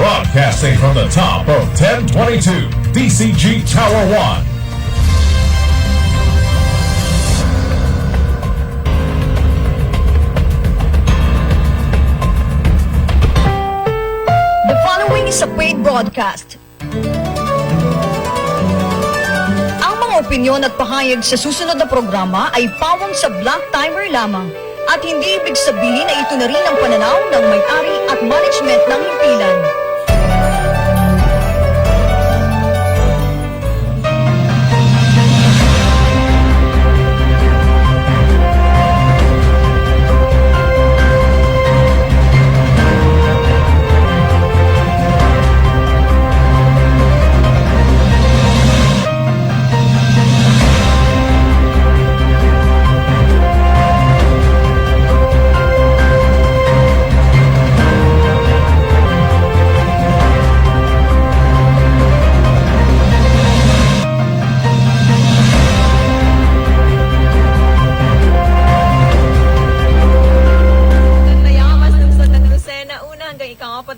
Broadcasting from the top of 1022 DCG Tower 1. The following is a paid broadcast. Ang mga opinyon at pahayag sa susunod na programa ay pawang sa Black Timer lamang at hindi ibig sabihin na ito na rin ang pananaw ng may-ari at management ng himpilan.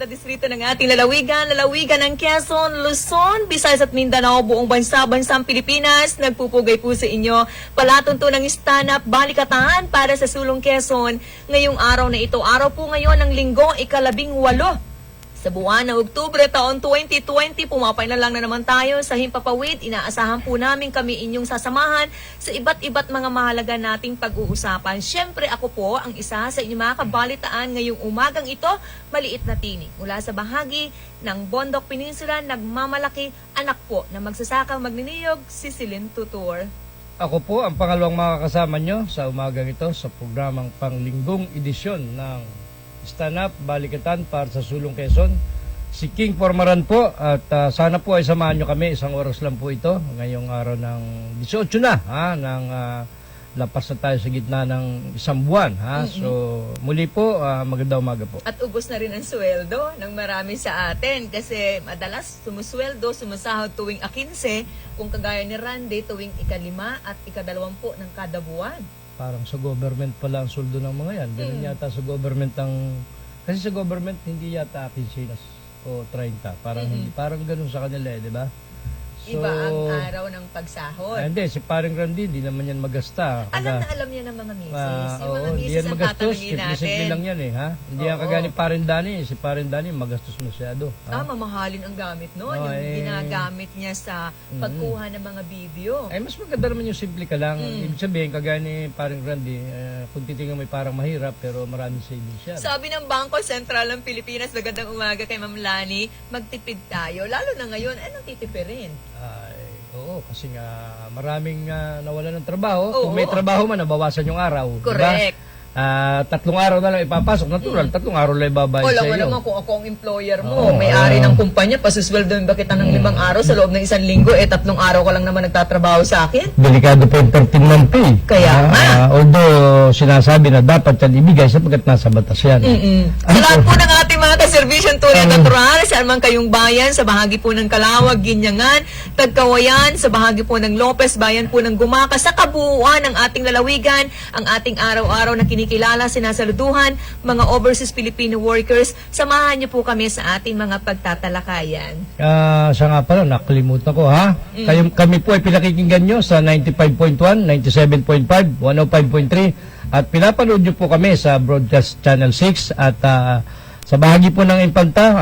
Distrito ng ating lalawigan ng Quezon, Luzon, Visayas at Mindanao, buong bansang Pilipinas. Nagpupugay po sa inyo palatuntunang stand-up balikatahan para sa Sulong Quezon. Ngayong araw na ito, araw po ngayon ng Linggo, ika-18 sa buwan ng Oktubre taon 2020, pumapay na lang na naman tayo sa Himpapawid. Inaasahan po namin kami inyong sasamahan sa iba't mga mahalaga nating pag-uusapan. Siyempre ako po ang isa sa inyong mga kabalitaan ngayong umagang ito, maliit na tinig. Mula sa bahagi ng Bondok Peninsula, nagmamalaki anak po na magsasakang magniniyog, si Celine Tutor. Ako po ang pangalawang makakasama nyo sa umagang ito sa programang panglinggong edisyon ng Stand Up Balikatan para sa Sulong Quezon. Si King Formaran po at sana po ay samahan nyo kami. Isang oras lang po ito ngayong araw ng 18 na ng lapas na tayo sa gitna ng isang buwan. So muli po, magandang umaga po. At ubos na rin ang sweldo ng marami sa atin kasi madalas sumusweldo, sumasahod tuwing 15, kung kagaya ni Randy tuwing ika-5 at ika-20 ng kada buwan. Parang sa government pala ang suldo ng mga yan. Ganun yata sa government kasi sa government hindi yata 15 o 30. Parang ganun sa kanila di ba? So, iba ang araw ng pagsahod. Hindi, si paring Randy, hindi naman yan magasta. Alam na alam niya ng mga misis. Yung mga hindi misis yan ang magastos. tatanungin natin. Simple lang yan Hindi yan kagaya ni paring Danny. Si paring Danny, magastos masyado. Mamahalin ang gamit no? Yung ginagamit niya sa pagkuha ng mga video. Mas maganda naman yung simple ka lang. Ibig sabihin, kagaya ni paring Randy, kung titingnan may parang mahirap, pero maraming savings yan. Sabi ng Bangko Sentral ng Pilipinas, magandang umaga kay Ma'am Lani, magtipid tayo. Lalo na ngayon, anong titipirin? Oo, kasi nga maraming nawalan ng trabaho. Kung may trabaho man, nabawasan yung araw. Correct. Diba? 3 araw na lang ipapasok. Natural, 3 araw lang ibabayad sa iyo. Wala naman kung ako ang employer mo. May-ari ng kumpanya, pasusweldoin ba kita ng 5 araw sa loob ng 1 linggo, 3 araw ka lang naman nagtatrabaho sa akin? Delikado po yung 13-month pay. Kaya although sinasabi na dapat yan ibigay sapagkat nasa batas yan. Sa lahat po ng ating mga ka-servisyon tunay at natural, saan man kayong bayan, sa bahagi po ng Calawag, Ginyangan, Tagkawayan, sa bahagi po ng Lopez, bayan po ng Gumaca, sa kabuuan ng ating lalawigan, ang ating araw-araw na kinikilala, sinasaluduhan, mga overseas Filipino workers, samahan niyo po kami sa ating mga pagtatalakayan. Siya nga pala, nakalimutan ko kami po ay pinakikinggan nyo sa 95.1, 97.5, 105.3 at pinapanood nyo po kami sa Broadcast Channel 6 at sa bahagi po ng Infanta,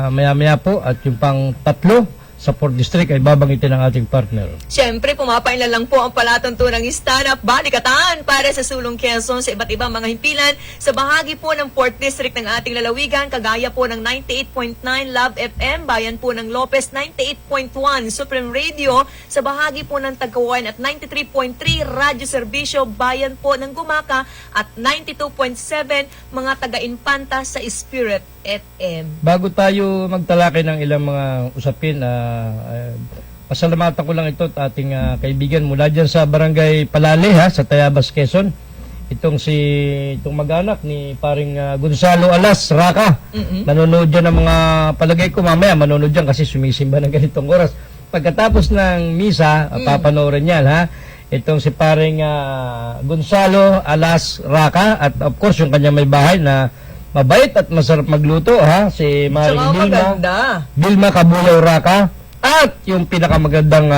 maya-maya po at yung pang 3 sa 4th District ay babanggitin ng ating partner. Siyempre, pumapain lang po ang palatuntunang stand-up balikatan para sa Sulong Quezon sa iba't ibang mga himpilan sa bahagi po ng 4th District ng ating lalawigan, kagaya po ng 98.9 Love FM, bayan po ng Lopez, 98.1 Supreme Radio, sa bahagi po ng Tagkawayan at 93.3 Radyo Serbisyo, bayan po ng Gumaca at 92.7 mga taga-Infanta sa Spirit FM. Bago tayo magtalakay ng ilang mga usapin, pasalamatan ko lang ito at ating kaibigan mula dyan sa Barangay Palale sa Tayabas, Quezon. Itong mag-anak ni paring Gonzalo Alas Raka. Nanonood dyan ng mga palagay ko mamaya, manonood dyan kasi sumisimba ng ganitong oras. Pagkatapos ng misa, papanoorin yan Itong si paring Gonzalo Alas Raka at of course yung kanya may bahay na mabait at masarap magluto, ha? Si Maring Tsaka Vilma. maganda. Vilma Cabuyaw Raka. At yung pinakamagandang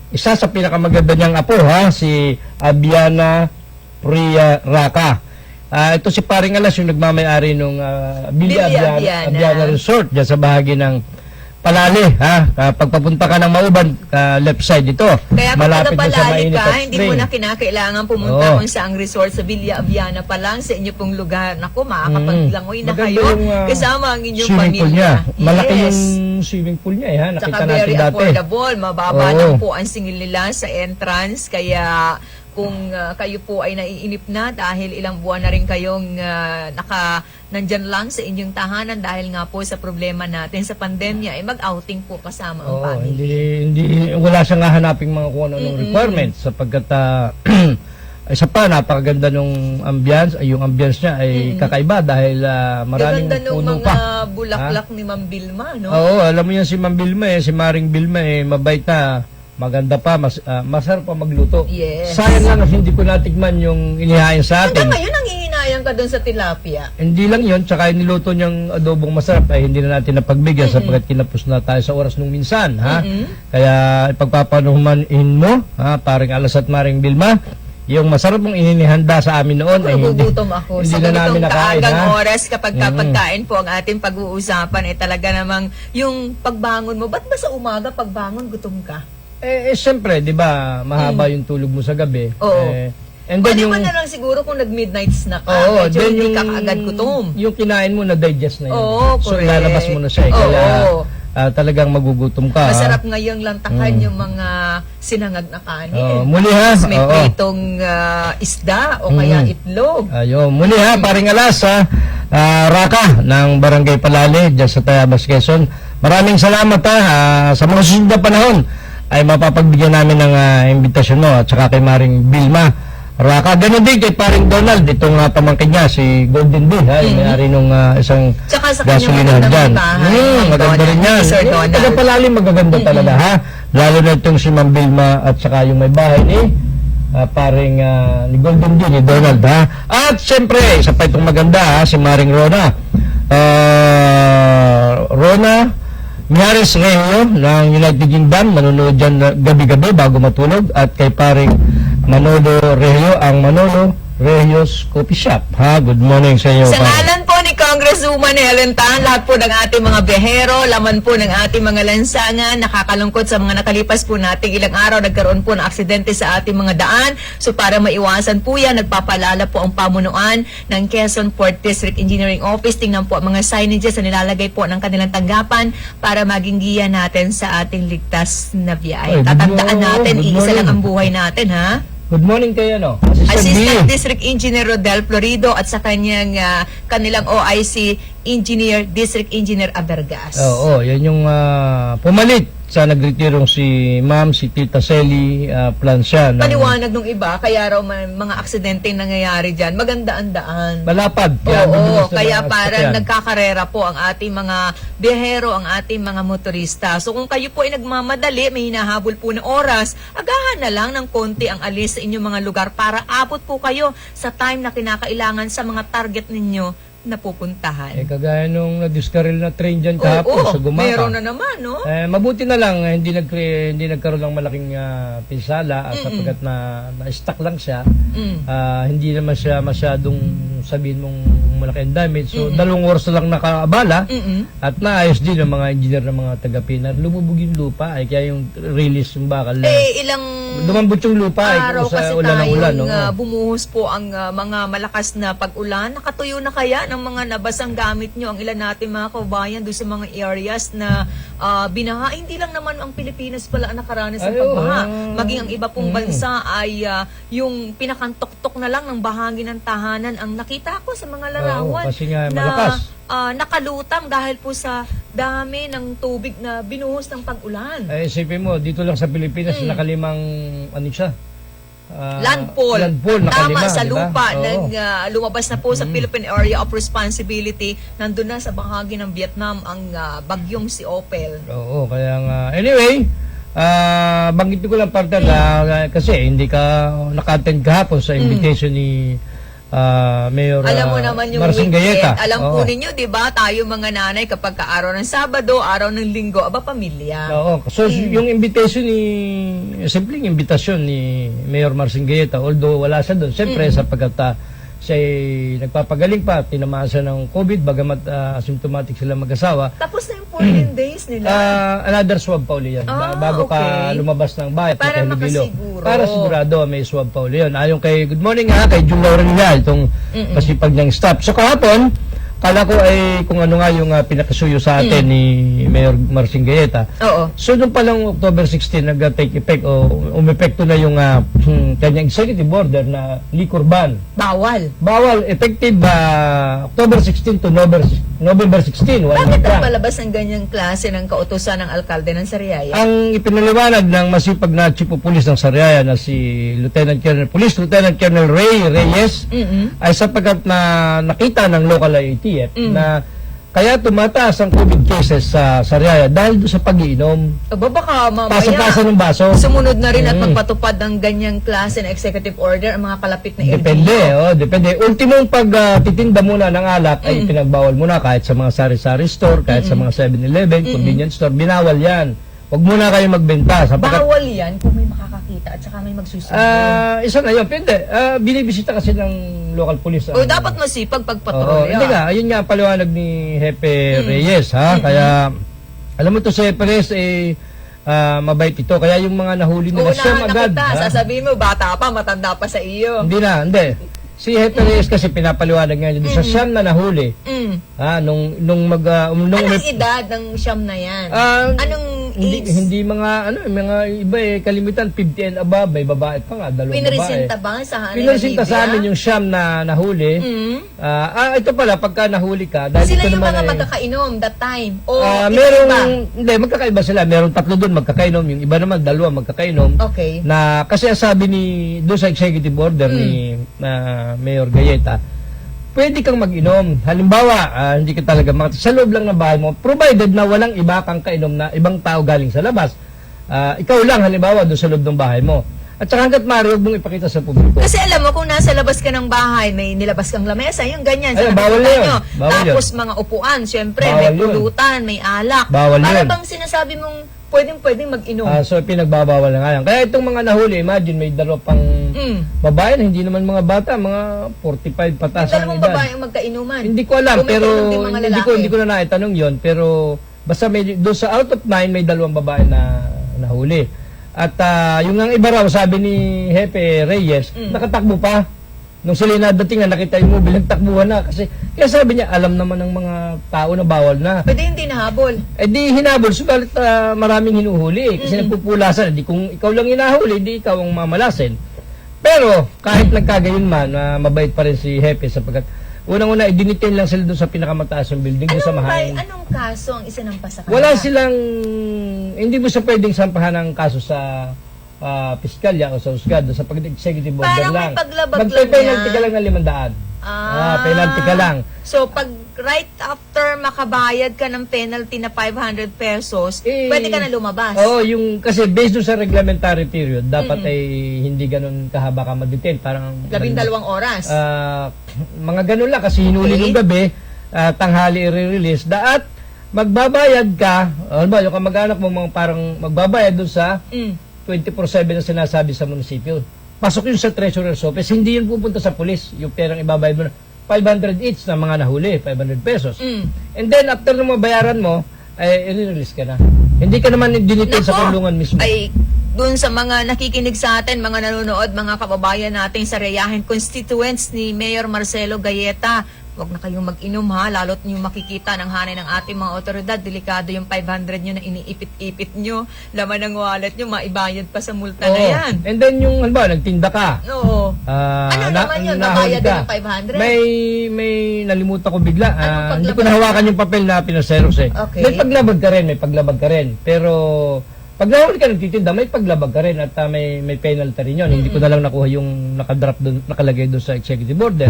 isa sa pinakamaganda niyang apo, ha? Si Abiana Priya Raka. Ito si Paring Alas yung nagmamayari nung Villa Abiana Resort dyan sa bahagi ng Palali, ha? Pagpapunta ka ng Mauban, left side ito. Kaya kung malapit na sa Palali mainit ka, at hindi spring. mo na kinakailangan pumunta Oo. kung saang resort sa Villa Aviana pa lang sa inyo pong lugar. Naku, makakapaglangoy na Maganda kayo yung, kasama ang inyong swimming pool niya. pamilya. Malaki Yes. yung swimming pool niya, ha? Nakita Tsaka natin very dati. affordable. Mababa Oo. lang po ang singil nila sa entrance. Kaya kung kayo po ay naiinip na dahil ilang buwan na rin kayong nandyan lang sa inyong tahanan dahil nga po sa problema natin sa pandemya, ay mag-outing po kasama ang Oo, family. hindi, wala siyang hahanaping mga kung ano requirements sapagkat isa pa, napakaganda nung ambience, yung ambience niya ay kakaiba dahil maraming Gaganda nung puno mga pa. bulaklak ni Ma'am Vilma, no? Oo, alam mo yan si Ma'am Vilma, si Maring Vilma, mabait na, maganda pa, masarap pa magluto. Yes. Sayang lang hindi ko natikman yung inihain sa atin. Hanggang ngayon, nangihinayang ka doon sa tilapia. Hindi lang yun, tsaka yung niluto niyang adobong masarap ay hindi na natin napagbigyan sapagkat kinapos na tayo sa oras nung minsan, ha? Kaya ipagpapanuhumanin mo, ha, Paring Alas at Maring Vilma, yung masarap mong inihanda sa amin noon ay hindi, Nagugutom ako. hindi Sa na namin ganitong nakain, kaagang ha? oras kapag pagkain po ang ating pag-uusapan ay talaga namang yung pagbangon mo. Ba't ba sa umaga pagbangon gutom ka? Siyempre, di ba, mahaba yung tulog mo sa gabi. Oo. And then Pwede yung, man na lang siguro kung nag-midnight snack ka. oo, medyo then hindi yung, ka kaagad gutom. yung kinain mo na digest na yun. Oo, So, correct. ilalabas mo na siya. Kaya, Oo. talagang magugutom ka. Masarap ngayong lantakan yung mga sinangag na kanin. Muli, ha? Tapos may Oo. pritong isda o kaya itlog. Ayun. Muli, ha, Paring Alas, ha? Raka ng Barangay Palali, dyan sa Tayabas, Quezon. Maraming salamat, ha? Sa mga susunod na panahon ay mapapagbigyan namin ng imbitasyon mo at saka kay Maring Vilma Raka. Ganun din kay Paring Donald, itong pamangkin niya, si Golden Bee, ha? Yung may-ari nung isang Tsaka sa kanyang gasolinahan magandang dyan. bahay, Maganda Donald, rin yan. Sir Yung Donald. taga-Palali, magaganda talaga, ha? Lalo na itong si Ma'am Vilma at saka yung may bahay ni paring ni Golden Bee, ni Donald, ha? At siyempre, isa pa itong maganda, ha? Si Maring Rona. Rona Mijares Rehio ng United Kingdom, manonood dyan gabi-gabi bago matulog. At kay paring Manolo Rehio, ang Manolo Rehios Coffee Shop. Ha? Good morning sa iyo. Sa pare. ngalan po ni Congresswoman Helen Tan, lahat po ng ating mga biyahero, laman po ng ating mga lansangan, nakakalungkot sa mga nakalipas po nating ilang araw, nagkaroon po ng aksidente sa ating mga daan. So para maiwasan po yan, nagpapalala po ang pamunuan ng Quezon Port District Engineering Office. Tingnan po ang mga signages na nilalagay po ng kanilang tanggapan para maging giya natin sa ating ligtas na biyahe. Ay, good Tatandaan morning. natin, Good iisa lang morning. ang buhay natin, ha? Good morning kayo, no? Assistant B. District Engineer Rodel Florido at sa kanilang OIC Engineer, District Engineer Abergas. Oo, yan yung pumalit sa nagretirong si Ma'am, si Tita Selly Plancia. Paliwanag nung iba, kaya raw mga aksidente nangyayari dyan. Maganda ang daan. Malapad. Oo, kaya parang nagkakarera po ang ating mga biyahero, ang ating mga motorista. So kung kayo po ay nagmamadali, may hinahabol po na oras, agahan na lang ng konti ang alis sa inyong mga lugar para abot po kayo sa time na kinakailangan sa mga target ninyo na pupuntahan. Kagaya nung na-discarrel na train dyan kahapon sa Gumaka. Meron na naman, no? Mabuti na lang, hindi nagkaroon ng malaking pinsala sapagkat na-stuck lang siya. Hindi naman siya masyadong sabihin mong malaki ang damage. So, 2 oras na lang nakaabala at naayos din ng mga engineer ng mga taga-Pinar. Lumubog yung lupa, kaya yung release yung bakal na. Lumambot yung lupa araw kung sa kasi ulan ng ulan. No? bumuhos po ang mga malakas na pag-ulan. Nakatuyo na kaya ng mga nabasang gamit nyo ang ilan natin mga kabayan doon sa mga areas na binaha. Hindi lang naman ang Pilipinas pala ang nakaranas ng pagbaha. Maging ang iba pong bansa ay yung pinakantoktok na lang ng bahagi ng tahanan ang nakita ko sa mga larawan kasi nga na malakas. nakalutang dahil po sa dami ng tubig na binuhos ng pag-ulan. Isipin mo, dito lang sa Pilipinas, nakalimang, ano siya? Landfall. Nakalima, Tama sa diba? lupa. Oo. Lumabas na po sa Philippine Area of Responsibility. Nandun na sa bahagi ng Vietnam ang bagyong si Opel. Oo, kaya nga. Anyway, banggitin ko lang partner kasi hindi ka naka-attend kahapon sa invitation ni Mayor Alam mo naman yung Marcin weekend. Galleta. Alam Oo. po ninyo, di ba? Tayo mga nanay, kapag ka araw ng Sabado, araw ng Linggo, aba pamilya. Oo. So, yung invitation simpleng invitation ni Mayor Marcin Galleta, although wala siya doon, siyempre sapagkat siya nagpapagaling pa, tinamaan siya ng COVID, bagamat asymptomatic sila mag-asawa. Tapos na yung 14 days nila. Another swab pa uli yan. Bago ka okay. lumabas ng bahay. Para Hilibilo. makasiguro. Para sigurado may swab pa uli yun. Ayon kay Good Morning kay Jun Lauren Real, itong pasipag niyang staff. So kahapon, kala ko ay kung ano nga yung pinakasuyo sa atin ni Mayor Marcin Galleta. Oo. So doon pa lang October 16 nag-take effect o umepekto na yung kanyang executive order na liquor ban. Bawal. Effective October 16 to November 16. Bakit nagpalabas ng ganyang klase ng kautusan ng alkalde ng Sariaya? Ang ipinaliwanag ng masipag na chief of police ng Sariaya na si Lieutenant Colonel Ray Reyes ay sapagkat na nakita ng local IATF na kaya tumataas ang COVID cases sa Sariaya dahil doon sa pag-iinom. Aba, baka mamaya Pasa-pasa ng baso. sumunod na rin at magpatupad ng ganyang klase na executive order ang mga kalapit na Depende, depende. Ultimong pagtitinda muna ng alak ay pinagbawal muna kahit sa mga sari-sari store, kahit sa mga 7-Eleven, convenience store, binawal yan. Huwag muna kayo magbenta. Bawal yan kung may makakakita at saka may magsusunod. Isa na yun. Pwede. Binibisita kasi ng local police. O dapat masipag Oo, pagpatrolya. hindi nga. Ayun nga ang paliwanag ni Jefe Reyes. Kaya, alam mo to si Jefe Reyes, mabait ito. Kaya yung mga nahuli nila, siyam Uunahan na agad. kita. Sasabihin mo, bata pa, matanda pa sa iyo. Hindi. Si Jefe Reyes kasi pinapaliwanag nga niya sa siyam na nahuli. Nung Anong edad ng siyam na yan? Anong age? Hindi mga iba kalimitan 50 and above, may babae pa nga, dalawang babae. Pinaresinta ba sa Pinaresinta sa amin yung siyam na nahuli. Ito pala, pagka nahuli ka, dahil Sila ito yung naman mga ay magkakainom that time? O hindi, magkakaiba sila. Merong tatlo doon magkakainom, yung iba naman dalawa magkakainom. Okay. Na kasi ang sabi doon sa executive order ni Mayor Galleta, pwede kang mag-inom. Halimbawa, hindi ka talaga sa loob lang ng bahay mo, provided na walang iba kang kainom na ibang tao galing sa labas. Ikaw lang, halimbawa, doon sa loob ng bahay mo. At saka hanggat maaari, huwag mong ipakita sa publiko. Kasi alam mo, kung nasa labas ka ng bahay, may nilabas kang lamesa, yung ganyan. Ay, sa bawal nakikita yun. nyo. Bawal Tapos mga upuan, syempre, Bawal may yun. pulutan, may alak. Bawal Para yun. bang sinasabi mong pwedeng mag-inom? So, pinagbabawal na nga yan. Kaya itong mga nahuli, imagine, may dalawa pang babae na hindi naman mga bata, mga 45 patas ang Dalawang edad. babae ang magkainuman. Hindi ko alam, Kung may pero kainom din mga lalaki. hindi ko na naitanong yon, pero basta doon sa out of 9 may dalawang babae na nahuli. At yung ang iba raw, sabi ni Jefe Reyes, nakatakbo pa. Nung sila nadating na nakita yung mobile, nagtakbuhan na. Kaya sabi niya, alam naman ng mga tao na bawal na. Pwede hindi nahabol. Di hinabol, subalit maraming hinuhuli. Kasi nagpupulasan. Di kung ikaw lang hinahuli, di ikaw ang mamalasin. Pero, kahit nagkagayon man, mabait pa rin si Jefe sapagkat unang-una, idinitain lang sila doon sa pinakamataas ng building doon sa Mahain. Anong kaso ang isinampa sa kanila? Wala silang, hindi mo siya pwedeng sampahan ng kaso sa piskalya o sa husgado sa pag-executive order Parang may lang. paglabag lang Magpe-penalty yan. ka lang ng 500. Penalty ka lang. So, pag right after makabayad ka ng penalty na 500 pesos, pwede ka na lumabas. Yung kasi based doon sa reglementary period, dapat ay hindi ganun kahaba ka ma-detain. Parang 12 oras. mga ganun lang kasi hinuli ng gabi, tanghali i-release. At magbabayad ka, ba yung kamag-anak mo parang magbabayad doon sa 24/7 na sinasabi sa munisipyo. Pasok yun sa treasurer's office, hindi yun pupunta sa pulis. Yung perang ibabayad mo na 500 each na mga nahuli, 500 pesos. And then after na mabayaran mo, ay i-release ka na. Hindi ka naman dinitin sa kulungan mismo. Ay, dun sa mga nakikinig sa atin, mga nanonood, mga kababayan natin sa Reyahen constituents ni Mayor Marcelo Galleta, huwag na kayong mag-inom ha, lalo't nyo makikita ng hanay ng ating mga otoridad, delikado yung 500 nyo na iniipit-ipit nyo, laman ng wallet nyo, maibayad pa sa multa na yan. And then yung, nagtinda ka. Oo. Ano naman yun? Babayad din ng 500? May nalimutan ko bigla. Anong Hindi ko paglabag? nahawakan yung papel na pinaseros Okay. May paglabag ka rin. Pero pag nahuli ka nagtitinda, may paglabag ka rin at may penalty rin yun. Hindi ko na lang nakuha yung nakadrop doon, nakalagay doon sa executive order.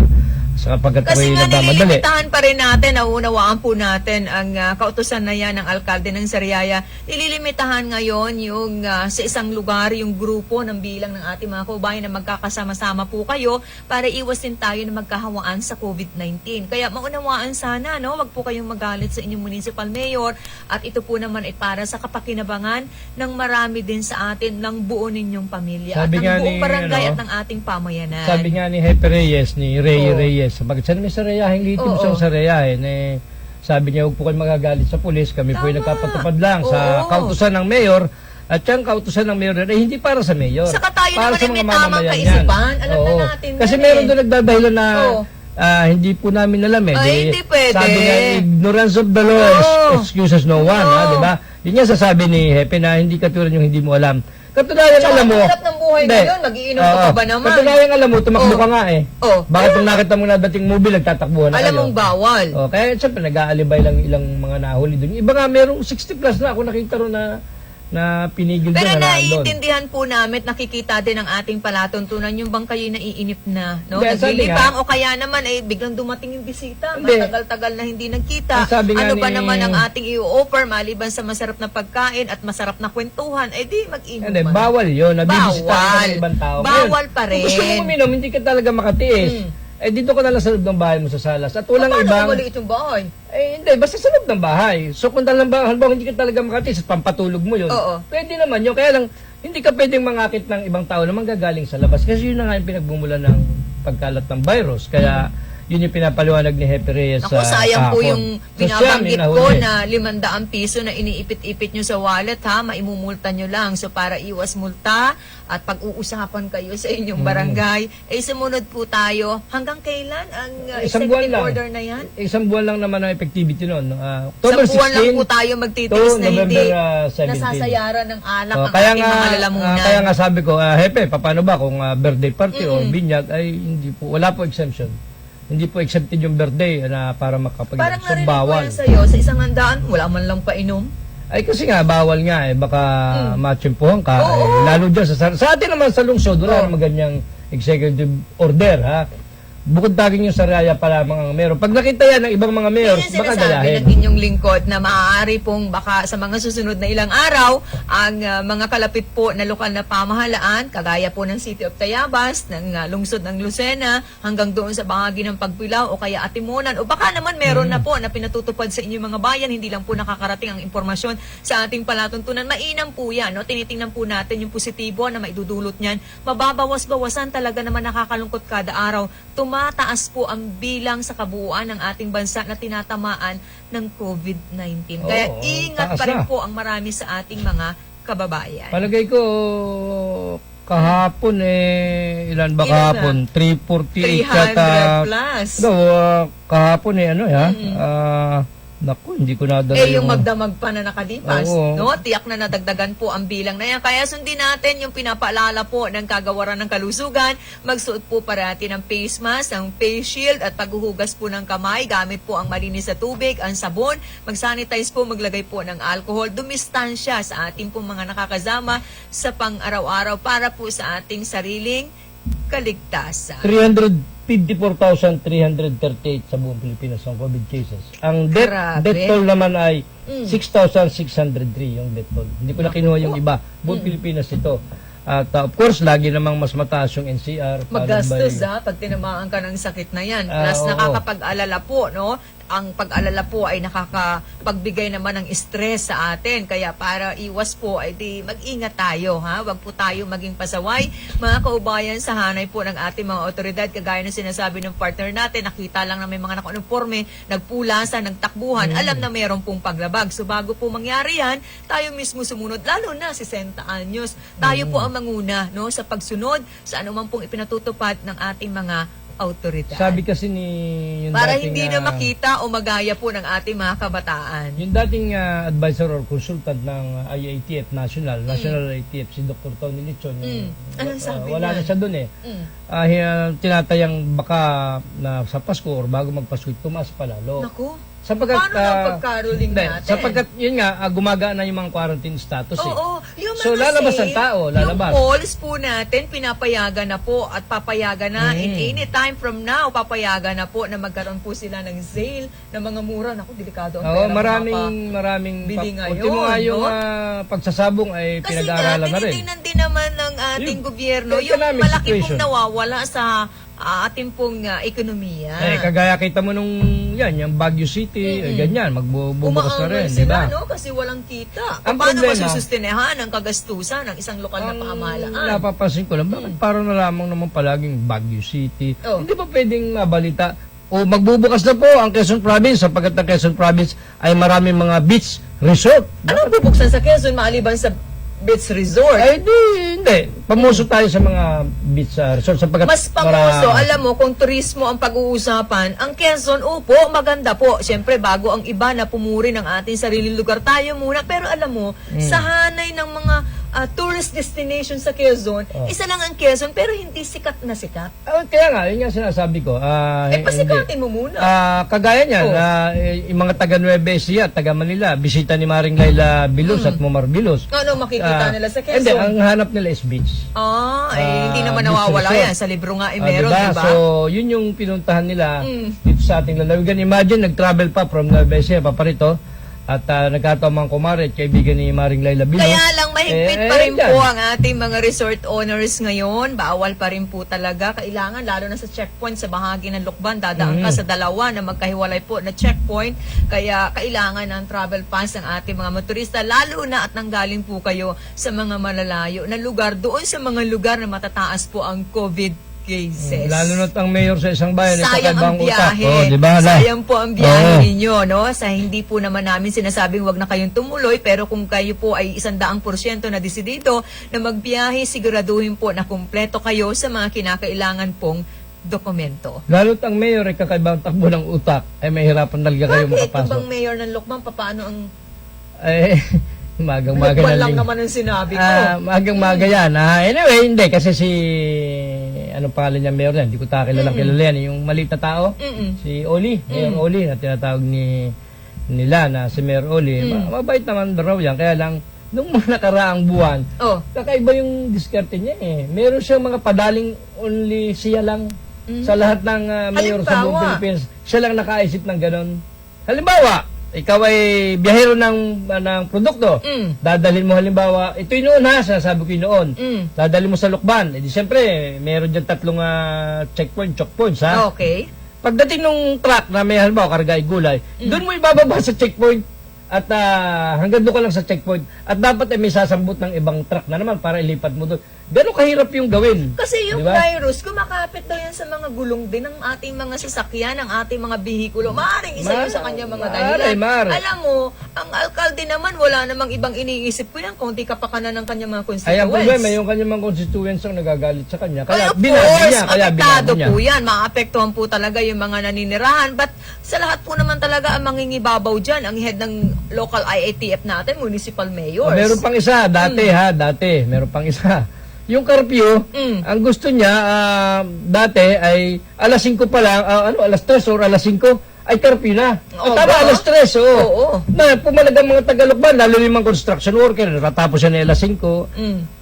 sapagkat Kasi ako'y nga nagmamadali. nililimitahan pa rin natin, nauunawaan po natin ang kautusan na yan ng alkalde ng Sariaya. Nililimitahan ngayon yung sa isang lugar, yung grupo ng bilang ng ating mga kaubayan na magkakasama-sama po kayo para iwasin tayo na magkahawaan sa COVID-19. Kaya maunawaan sana, no? Wag po kayong magalit sa inyong municipal mayor at ito po naman ay para sa kapakinabangan ng marami din sa atin ng buo ninyong pamilya Sabi at nga ng buong ni, barangay ano, at ng ating pamayanan. Sabi nga ni Hepe Reyes, ni Ray Oo. Reyes, bakit siya may sarayahin litim Oo. siyang sarayahin, sabi niya, huwag po kayo magagalit sa pulis, kami po ay Tama. nagpapatupad lang sa Oo. kautusan ng mayor, at yung kautusan ng mayor ay hindi para sa mayor. Saka tayo para naman sa ay mga may tamang mamamayan kaisipan. yan. Alam na Oo. natin Kasi yan meron eh. doon nagdadahilan na Oo. hindi po namin alam eh. Ay, hindi pwede. Sabi nga, ignorance of the law Oo. excuses no one, Oo. di ba? Yun nga sasabi ni Hepe na hindi katulad yung hindi mo alam. Katunayan Tsaka alam mo. ang hirap ng buhay Hindi. ngayon, mag-iinom ka pa ba naman? Katunayan alam mo, tumakbo Oo. ka nga eh. Oo. Bakit nung nakita mo na dating movie, nagtatakbuhan na Alam kayo? mong bawal. Kaya siyempre nag-aalibay lang ilang mga nahuli doon. Iba nga merong 60 plus na ako nakita ron na pinigil doon Pero na nandun. naiintindihan po namin, nakikita din ang ating palatuntunan, yung bang kayo naiinip na, no? Hindi, sabi Naglilibang o kaya naman biglang dumating yung bisita, Hindi. matagal-tagal na hindi nagkita. Ang sabi nga Ano ba ni- naman ang ating i-offer maliban sa masarap na pagkain at masarap na kwentuhan? Di mag-inom Hindi, man. bawal yun. Nabibisitahan ka ng ibang tao. Bawal Ngayon, pa rin. Kung gusto mo uminom, hindi ka talaga makatiis. Dito ka na lang sa loob ng bahay mo sa salas. At walang Paano ibang... kung maliit yung bahay? Hindi, basta sa loob ng bahay. So kung halimbawa hindi ka talaga makatiis at pampatulog mo yun, Oo. pwede naman yun. Kaya lang, hindi ka pwedeng mangakit ng ibang tao na manggagaling sa labas. Kasi yun na nga yung pinagbumulan ng pagkalat ng virus. Kaya yun yung pinapaliwanag ni Hepe Reyes Ako, sa sayang po kahapon. yung So, binabanggit siya, ko minahuli. na 500 piso na iniipit-ipit nyo sa wallet, ha? Maimumulta nyo lang. So, para iwas multa at pag-uusapan kayo sa inyong barangay, sumunod po tayo. Hanggang kailan ang Isang buwan executive lang. order na yan? Isang buwan lang naman ang effectivity nun. Sa October buwan lang 16 po tayo to magtitiis na hindi November 17. nasasayaran ng alak ang Kaya ating mga lalamunan. kaya nga sabi ko, Hepe, paano ba kung birthday party o binyag ay hindi po, wala po exemption. Hindi po accepted yung birthday na para makapag Parang so, narinig ko bawal. yan sa'yo, sa isang handaan, wala man lang painom. Ay kasi nga bawal nga baka matsimpuhan ka. Oo. Lalo dyan sa atin naman sa lungsod wala namang ganyang executive order ha. Bukod taging yung Sariaya pa lamang ang meron. Pag nakita yan ng ibang mga mayor, Yan yung baka sinasabi gayahin. ng inyong lingkod na maaari pong baka sa mga susunod na ilang araw, ang mga kalapit po na lokal na pamahalaan, kagaya po ng City of Tayabas, ng lungsod ng Lucena, hanggang doon sa bahagi ng Pagbilao o kaya Atimunan, o baka naman meron na po na pinatutupad sa inyong mga bayan, hindi lang po nakakarating ang impormasyon sa ating palatuntunan. Mainam po yan, no? Tinitingnan po natin yung positibo na maidudulot niyan. Mababawas-bawasan talaga naman nakakalungkot kada araw. Tumataas po ang bilang sa kabuuan ng ating bansa na tinatamaan ng COVID-19. Kaya Oo, ingat taas pa rin na. po ang marami sa ating mga kababayan. Palagay ko kahapon ilan ba Ilan kahapon? 348 yata. 300 plus. No, kahapon naku, hindi ko nadala Yung magdamag pa na nakalipas, Oo. no? Tiyak na nadagdagan po ang bilang na yan. Kaya sundin natin yung pinapaalala po ng kagawaran ng kalusugan. Magsuot po parati ng face mask, ng face shield at paghuhugas po ng kamay. Gamit po ang malinis na tubig, ang sabon. Mag-sanitize po, maglagay po ng alcohol. Dumistansya sa ating po mga nakakasama sa pang-araw-araw para po sa ating sariling kaligtasan. 354,338 sa buong Pilipinas ang COVID cases. Ang Grabe. death toll naman ay 6,603 yung death toll. Hindi ko na kinuha yung iba. Buong Pilipinas ito. At of course, lagi namang mas mataas yung NCR. Magastos pag tinamaan ka ng sakit na yan. Plus Oo. nakakapag-alala po, no? Ang pag-alala po ay nakakapagbigay naman ng stress sa atin. Kaya para iwas po ay mag-ingat tayo, ha? Huwag po tayo maging pasaway. Mga kaubayan sa hanay po ng ating mga otoridad, kagaya ng sinasabi ng partner natin, nakita lang na may mga naka-uniforme, nagpulasan, nagtakbuhan, alam na mayroon pong paglabag. So bago po mangyari yan, tayo mismo sumunod, lalo na si 60 anyos. Tayo po ang manguna, no, sa pagsunod sa anuman pong ipinatutupad ng ating mga autoridad. Sabi kasi ni yung para dating, hindi na makita o magaya po ng ating mga kabataan. yung dating advisor or consultant ng IATF National IATF, si Dr. Tony Lichon, Anong sabi wala niya? na siya doon tinatayang baka na sa Pasko or bago magpasko, tumaas pa lalo. Naku, Sapagkat, Paano na ang pagkaroling hindi, natin? Sapagkat, yun nga, gumagaan na yung mga quarantine status eh. Oo. Yung So, mga lalabas ang tao, lalabas. Yung malls po natin, pinapayagan na po at papayagan na in any time from now, papayagan na po na magkaroon po sila ng sale ng mga mura. Naku, delikado ang Oo, pera. maraming bili ngayon, ultimo nga yung no? pagsasabong ay Kasi pinag-aaralan na rin. tinitingnan din naman ng ating gobyerno yung economic malaki situation. pong nawawala sa ating pong ekonomiya. Kagaya kita mo nung yung Baguio City, ganyan, magbubukas na rin, Umaangal di sila, ba? no? Kasi walang kita. Ang Paano problema- masusustenehan ang kagastusan ng isang lokal na pamahalaan? Napapansin ko lang, bakit parang na lamang naman palaging Baguio City? Oh. Hindi ba pwedeng mabalita? O magbubukas na po ang Quezon Province sapagkat ang Quezon Province ay maraming mga beach resort. Anong bubuksan sa Quezon maliban sa beach resort? Ay, hindi. Pamuso tayo sa mga beach resort sapagkat Mas pamuso, alam mo, kung turismo ang pag-uusapan, ang Quezon, opo, maganda po. Siyempre, bago ang iba na pumuri ng ating sariling lugar, tayo muna. Pero alam mo, sa hanay ng mga tourist destination sa Quezon, isa lang ang Quezon, pero hindi sikat na sikat. Kaya nga, yun nga sinasabi ko. Pasikatin mo muna. Kagaya niyan, yung mga taga Nueva Ecija, taga Manila, bisita ni Maring Laila Bilos at Momar Bilos. Ano makikita nila sa Quezon? Hindi, ang hanap nila is beach. Hindi naman beach nawawala resort. yan. Sa libro nga, meron, diba? So, yun yung pinuntahan nila dito sa ating lalawigan. Imagine, nag-travel pa from Nueva Ecija, paparito, at nagkataon mga kumare at kaibigan ni Maring Laila Bilos. Kaya lang mahigpit pa rin yan. po ang ating mga resort owners ngayon. Bawal pa rin po talaga. Kailangan, lalo na sa checkpoint sa bahagi ng Lukban, dadaan ka sa dalawa na magkahiwalay po na checkpoint. Kaya kailangan ng travel pass ng ating mga motorista, lalo na at nanggaling po kayo sa mga malalayo na lugar, doon sa mga lugar na matataas po ang COVID cases. Lalo na't ang mayor sa isang bayan, Sayang ang biyahe. Diba? Sayang po ang biyahe ninyo, no? Sa hindi po naman namin sinasabing wag na kayong tumuloy, pero kung kayo po ay 100% na desidido na magbiyahe, siguraduhin po na kumpleto kayo sa mga kinakailangan pong dokumento. Lalo't ang mayor ay kakaibang takbo ng utak, ay mahirapan talaga kayo Bakit? makapasok. Ibang mayor ng Lokban, paano ang Magang-maga Lokban na lang naman ang sinabi ko? Magang-maga yan. Anyway, hindi. Kasi anong pangalan niya, mayor yan? Hindi ko kilala yan. Yung maliit na tao, si Oli. Mayor Oli, na tinatawag nila na si Mayor Oli. Mabait naman raw yan. Kaya lang, nung mga nakaraang buwan, kakaiba yung diskarte niya eh. Meron siyang mga padaling only siya lang sa lahat ng mayor sa buong Philippines. Siya lang nakaisip ng ganon. Halimbawa, ikaw ay biyahero ng produkto. Dadalhin mo halimbawa, ito yung noon ha, sinasabi ko yung noon. Dadalhin mo sa Lukban. Eh di siyempre, meron dyan 3 checkpoints ha. Okay. Pagdating ng truck na may halimbawa karga ay gulay, doon mo ibababa sa checkpoint at hanggang doon ka lang sa checkpoint at dapat ay may sasambot ng ibang truck na naman para ilipat mo doon. Gano'ng kahirap yung gawin? Kasi yung diba? virus, kumakapit daw yan sa mga gulong din ng ating mga sasakyan, ng ating mga bihikulo. Maaaring isa yun sa kanya mga dahilan. Alam mo, ang alkalde naman, wala namang ibang iniisip ko yan kung di kapakanan ng kanyang mga constituents. Ay, ang problema, yung kanyang mga constituents ang nagagalit sa kanya. Kaya of binago course, niya. Kaya apektado binago niya. po yan. Maapektuhan po talaga yung mga naninirahan. But sa lahat po naman talaga ang mangingibabaw dyan, ang head ng local IATF natin, municipal mayors. Meron pang isa, dati. Meron pang isa. Yung curfew, ang gusto niya, dati ay alas 5 pa lang, alas 3 or alas 5, ay curfew na. Tama, alas 3, oo. Na, pumalag ang mga Tagalogban, lalo yung mga construction worker, natapos siya na alas 5.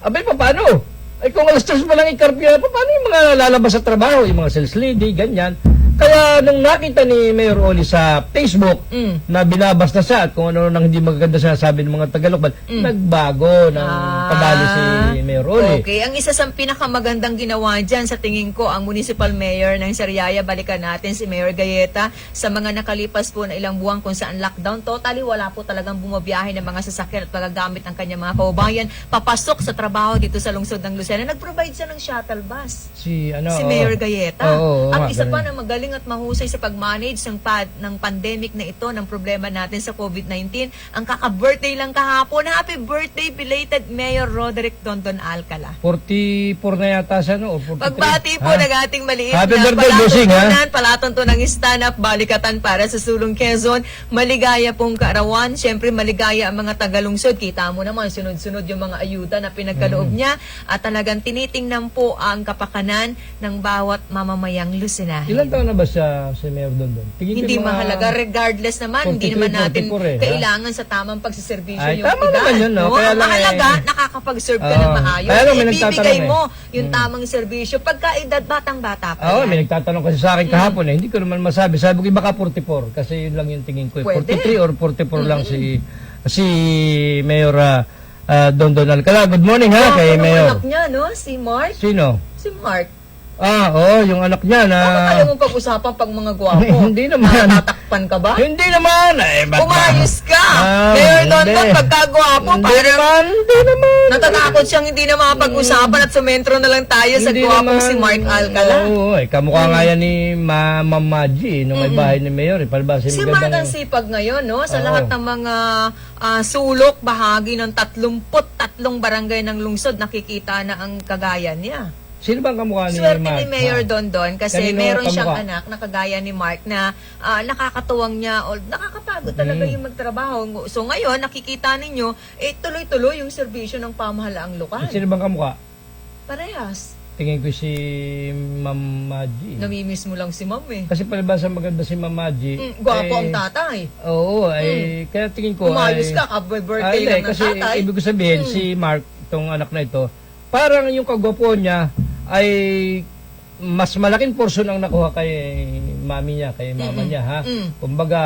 Abay, paano? Ay, kung alas 3 pa lang i-curfew na, paano yung mga lalabas sa trabaho, yung mga sales lady, ganyan. Kaya nung nakita ni Mayor Oli sa Facebook na binabas na siya at kung ano nang hindi magaganda sinasabi ng mga Tagalogban, nagbago ng padali si Mayor Oli. Okay, ang isa sa pinakamagandang ginawa dyan sa tingin ko ang municipal mayor ng Sariaya, balikan natin si Mayor Gayeta, sa mga nakalipas po na ilang buwan kung saan lockdown, totally wala po talagang bumabiyahe ng mga sasakyan at magagamit ng kanyang mga kababayan papasok sa trabaho dito sa lungsod ng Lucena. Nag-provide siya ng shuttle bus. Si Mayor Gayeta. Ang isa pa na magaling at mahusay sa pag-manage ng pandemic na ito, ng problema natin sa COVID-19. Ang kaka-birthday lang kahapon. Happy birthday, belated Mayor Roderick Dondon Alcala. 44 na yata siya, no? Or 43. Pagbati po ng ating maliit Happy na birthday, Bossing, ha? palatuntunan ng stand-up balikatan para sa Sulong Quezon. Maligaya pong kaarawan. Siyempre, maligaya ang mga tagalungsod. Kita mo naman, sunod-sunod yung mga ayuda na pinagkaloob niya. At talagang tinitingnan po ang kapakanan ng bawat mamamayang Lucena. Ilan taon na ba si Mayor Dondon? Tingin ko Hindi mga mahalaga, regardless naman, hindi 43, naman natin 44 ha? kailangan sa tamang pagsiservisyo Ay, yung tama edad. naman yun, no? Kaya Ang lang mahalaga, eh. nakakapag-serve ka Oo. ng maayos. Kaya lang may Ibibigay nagtatanong mo yung tamang serbisyo. Pagka edad, batang-bata pa Oo, yan. may nagtatanong kasi sa akin kahapon hindi ko naman masabi. Sabi ko, baka 44 kasi yun lang yung tingin ko. Pwede. 43 or 44 lang si Mayor Dondon Alcala. Good morning ha, Gwapo kay ng Mayor. anak niya, no? Si Mark. Sino? Si Mark. Yung anak niya na... Bakit ayaw mo pag-usapan pag mga gwapo? Hindi naman. Natatakpan ka ba? Hindi naman. Ba't ba? Umayos ka! Ah, Mayor hindi. Dondon, pagka-gwapo, Hindi parang naman. natatakot siyang hindi na makapag-usapan at sumentro na lang tayo sa Hindi gwapong naman. si Mark Alcala. Oo, kamukha nga yan ni Ma'am Maji, nung may bahay ni Mayor. Palibasa Si Mark ang sipag ngayon, no? Sa Oo. lahat ng mga sulok, bahagi ng 33 barangay ng lungsod, nakikita na ang kagayan niya. Sino bang kamukha ni Swerte Mark? ni Mayor Dondon kasi Kanino meron siyang kamukha? anak na kagaya ni Mark na nakakatuwang niya o nakakapagod talaga yung magtrabaho. So ngayon, nakikita ninyo, tuloy-tuloy yung serbisyo ng pamahalaang lokal. Sino bang kamukha? Parehas. Tingin ko si Ma'am Maji. Namimiss mo lang si Ma'am eh. Kasi palibasa maganda si Ma'am Maji. Gwapo ang tatay. Oo, kaya tingin ko Umayos ka, birthday lang ng kasi tatay. ibig ko sabihin, si Mark, itong anak na ito, parang yung kagwapo niya ay mas malaking portion ang nakuha kay mami niya, kay mama niya, ha? Kumbaga...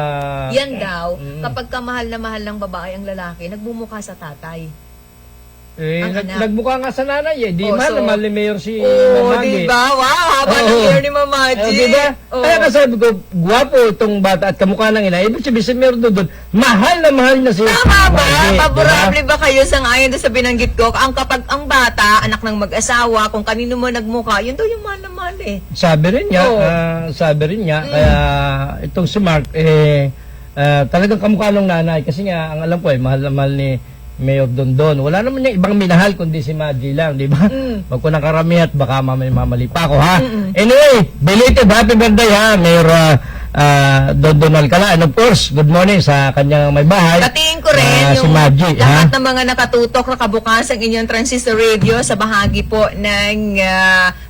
Yan daw, kapag kamahal na mahal ng babae ang lalaki, nagmumukha sa tatay. ang anak. Nagmukha nga sa nanay eh. Di Oh, mahal so- na mahal ni Mayor si Oh, Mamagi. diba? Wow, haba ng Oo. hair ni Mamaji. Diba? Oh. Kaya kasabi ko, gwapo itong bata at kamukha ng ina. Ibig sabihin si Mayor doon, mahal na mahal na si Tama ba? Mamagi, Favorable ba kayo sa ngayon doon sa binanggit ko? Ang kapag ang bata, anak ng mag-asawa, kung kanino mo nagmukha, yun daw yung mahal na mahal eh. Sabi rin niya, Oo. kaya itong si Mark, talagang kamukha ng nanay. Kasi nga, ang alam ko mahal na mahal ni Mayor Dondon. Wala naman niya ibang minahal kundi si Maji lang, di ba? Wag ko nang karamihan at baka mamali pa ako, ha? Anyway, belated happy birthday, ha, Mayor Dondon Alcala. And of course, good morning sa kanyang may bahay. Katingin ko rin si yung Maji, lahat ha? ng mga nakatutok na kabukas ang inyong transistor radio sa bahagi po ng